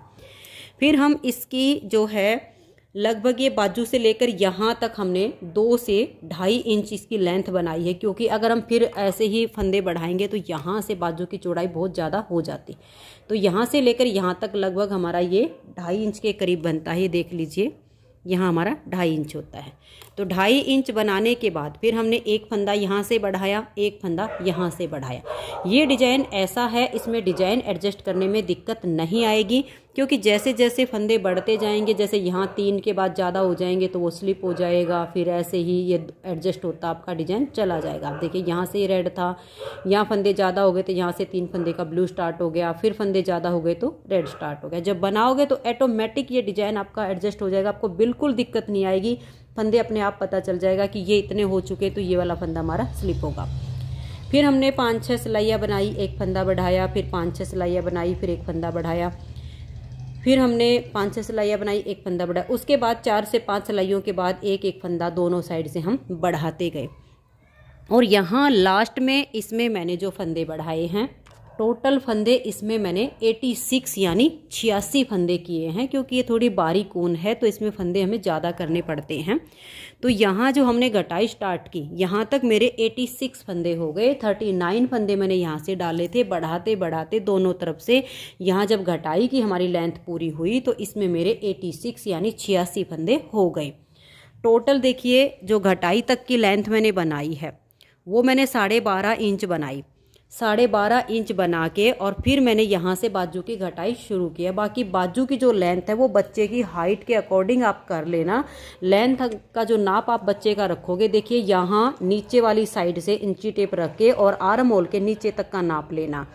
Speaker 1: फिर हम इसकी जो है लगभग ये बाजू से लेकर यहाँ तक हमने 2 से 2.5 इंच इसकी लेंथ बनाई है, क्योंकि अगर हम फिर ऐसे ही फंदे बढ़ाएंगे तो यहाँ से बाजू की चौड़ाई बहुत ज़्यादा हो जाती। तो यहाँ से लेकर यहाँ तक लगभग हमारा ये 2.5 इंच के करीब बनता है। देख लीजिए यहाँ हमारा 2.5 इंच होता है। तो 2.5 इंच बनाने के बाद फिर हमने 1 फंदा यहाँ से बढ़ाया, 1 फंदा यहाँ से बढ़ाया। ये डिजाइन ऐसा है, इसमें डिजाइन एडजस्ट करने में दिक्कत नहीं आएगी, क्योंकि जैसे जैसे फंदे बढ़ते जाएंगे, जैसे यहाँ 3 के बाद ज़्यादा हो जाएंगे तो वो स्लिप हो जाएगा, फिर ऐसे ही ये एडजस्ट होता आपका डिजाइन चला जाएगा। आप देखिए यहाँ से रेड था, यहाँ फंदे ज़्यादा हो गए तो यहाँ से 3 फंदे का ब्लू स्टार्ट हो गया, फिर फंदे ज़्यादा हो गए तो रेड स्टार्ट हो गया। जब बनाओगे तो ऑटोमेटिक ये डिजाइन आपका एडजस्ट हो जाएगा, आपको बिल्कुल दिक्कत नहीं आएगी। फंदे अपने आप पता चल जाएगा कि ये इतने हो चुके तो ये वाला फंदा हमारा स्लिप होगा। फिर हमने 5-6 सिलाइयाँ बनाई, 1 फंदा बढ़ाया, फिर 5-6 सिलाइयाँ बनाई, फिर 1 फंदा बढ़ाया, फिर हमने 5-6 सिलाइयाँ बनाई, 1 फंदा बढ़ाया। उसके बाद 4 से 5 सिलाइयों के बाद 1-1 फंदा दोनों साइड से हम बढ़ाते गए। और यहाँ लास्ट में इसमें मैंने जो फंदे बढ़ाए हैं, टोटल फंदे इसमें मैंने 86 यानी 86 फंदे किए हैं, क्योंकि ये थोड़ी बारीक ऊन है तो इसमें फंदे हमें ज़्यादा करने पड़ते हैं। तो यहाँ जो हमने घटाई स्टार्ट की, यहाँ तक मेरे 86 फंदे हो गए। 39 फंदे मैंने यहाँ से डाले थे, बढ़ाते बढ़ाते दोनों तरफ से। यहाँ जब घटाई की हमारी लेंथ पूरी हुई तो इसमें मेरे 86 यानी 86 फंदे हो गए। टोटल देखिए जो घटाई तक की लेंथ मैंने बनाई है वो मैंने 12.5 इंच बनाई। 12.5 इंच बना के और फिर मैंने यहाँ से बाजू की घटाई शुरू किया। बाकी बाजू की जो लेंथ है वो बच्चे की हाइट के अकॉर्डिंग आप कर लेना। लेंथ का जो नाप आप बच्चे का रखोगे, देखिए यहाँ नीचे वाली साइड से इंची टेप रख के और आर्म होल के नीचे तक का नाप लेना।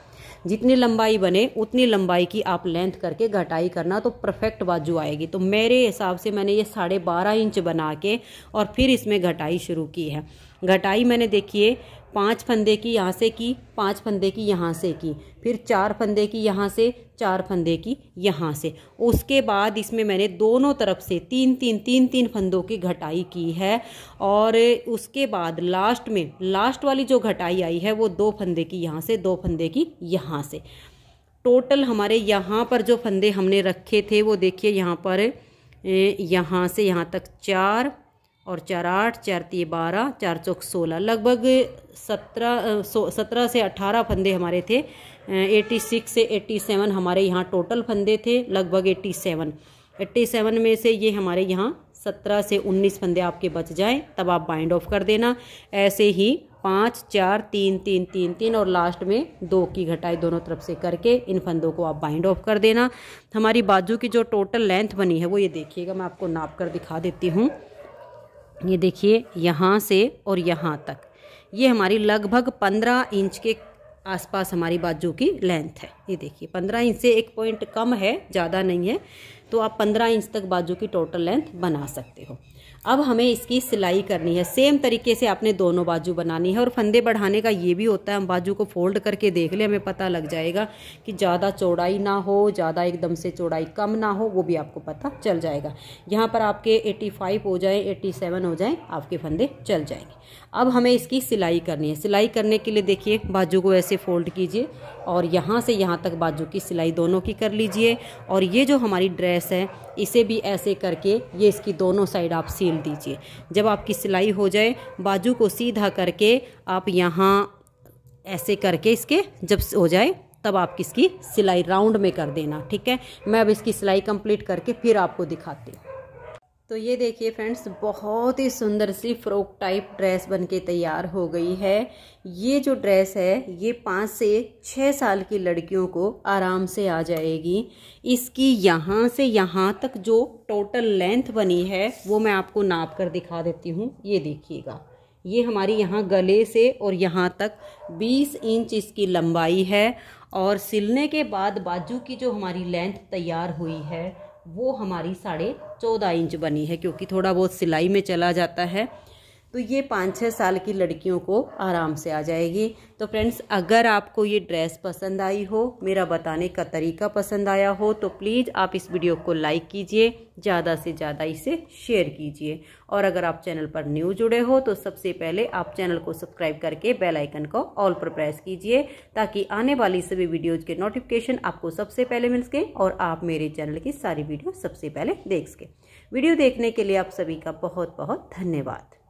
Speaker 1: जितनी लंबाई बने उतनी लंबाई की आप लेंथ करके घटाई करना, तो परफेक्ट बाजू आएगी। तो मेरे हिसाब से मैंने ये 12.5 इंच बना के और फिर इसमें घटाई शुरू की है। घटाई मैंने देखिए 5 फंदे की यहाँ से की, 5 फंदे की यहाँ से की, फिर 4 फंदे की यहाँ से, 4 फंदे की यहाँ से। उसके बाद इसमें मैंने दोनों तरफ से 3-3 फंदों की घटाई की है। और उसके बाद लास्ट में लास्ट वाली जो घटाई आई है वो 2 फंदे की यहाँ से, 2 फंदे की यहाँ से। टोटल हमारे यहाँ पर जो फंदे हमने रखे थे वो देखिए यहाँ पर यहाँ से यहाँ तक 4 और 4 8, 4 3 12, 4 चौक 16, लगभग 17 से 18 फंदे हमारे थे। 86 से 87 हमारे यहाँ टोटल फंदे थे, लगभग 87 में से ये हमारे यहाँ 17 से 19 फंदे आपके बच जाएं, तब आप बाइंड ऑफ कर देना। ऐसे ही 5 4 3 3 3 3 और लास्ट में 2 की घटाई दोनों तरफ से करके इन फंदों को आप बाइंड ऑफ कर देना। हमारी बाजू की जो टोटल लेंथ बनी है वो ये देखिएगा, मैं आपको नाप कर दिखा देती हूँ। ये देखिए यहाँ से और यहाँ तक ये हमारी लगभग 15 इंच के आसपास हमारी बाजू की लेंथ है। ये देखिए 15 इंच से 1 पॉइंट कम है, ज़्यादा नहीं है, तो आप 15 इंच तक बाजू की टोटल लेंथ बना सकते हो। अब हमें इसकी सिलाई करनी है। सेम तरीके से आपने दोनों बाजू बनानी है। और फंदे बढ़ाने का ये भी होता है, हम बाजू को फोल्ड करके देख ले, हमें पता लग जाएगा कि ज़्यादा चौड़ाई ना हो, ज़्यादा एकदम से चौड़ाई कम ना हो, वो भी आपको पता चल जाएगा। यहाँ पर आपके 85 हो जाए, 87 हो जाए, आपके फंदे चल जाएंगे। अब हमें इसकी सिलाई करनी है। सिलाई करने के लिए देखिए बाजू को ऐसे फोल्ड कीजिए और यहाँ से यहाँ तक बाजू की सिलाई दोनों की कर लीजिए। और ये जो हमारी ड्रेस है इसे भी ऐसे करके ये इसकी दोनों साइड आप सील दीजिए। जब आपकी सिलाई हो जाए, बाजू को सीधा करके आप यहाँ ऐसे करके इसके जब हो जाए तब आप इसकी सिलाई राउंड में कर देना, ठीक है। मैं अब इसकी सिलाई कंप्लीट करके फिर आपको दिखाती हूँ। तो ये देखिए फ्रेंड्स, बहुत ही सुंदर सी फ्रॉक टाइप ड्रेस बनके तैयार हो गई है। ये जो ड्रेस है ये 5 से 6 साल की लड़कियों को आराम से आ जाएगी। इसकी यहाँ से यहाँ तक जो टोटल लेंथ बनी है वो मैं आपको नाप कर दिखा देती हूँ। ये देखिएगा, ये हमारी यहाँ गले से और यहाँ तक 20 इंच इसकी लंबाई है। और सिलने के बाद बाजू की जो हमारी लेंथ तैयार हुई है वो हमारी 14.5 इंच बनी है, क्योंकि थोड़ा बहुत सिलाई में चला जाता है। तो ये 5-6 साल की लड़कियों को आराम से आ जाएगी। तो फ्रेंड्स, अगर आपको ये ड्रेस पसंद आई हो, मेरा बताने का तरीका पसंद आया हो, तो प्लीज़ आप इस वीडियो को लाइक कीजिए, ज़्यादा से ज़्यादा इसे शेयर कीजिए। और अगर आप चैनल पर न्यू जुड़े हो तो सबसे पहले आप चैनल को सब्सक्राइब करके बेल आइकन को ऑल पर प्रेस कीजिए, ताकि आने वाली सभी वीडियोज़ के नोटिफिकेशन आपको सबसे पहले मिल सके और आप मेरे चैनल की सारी वीडियो सबसे पहले देख सके। वीडियो देखने के लिए आप सभी का बहुत बहुत धन्यवाद।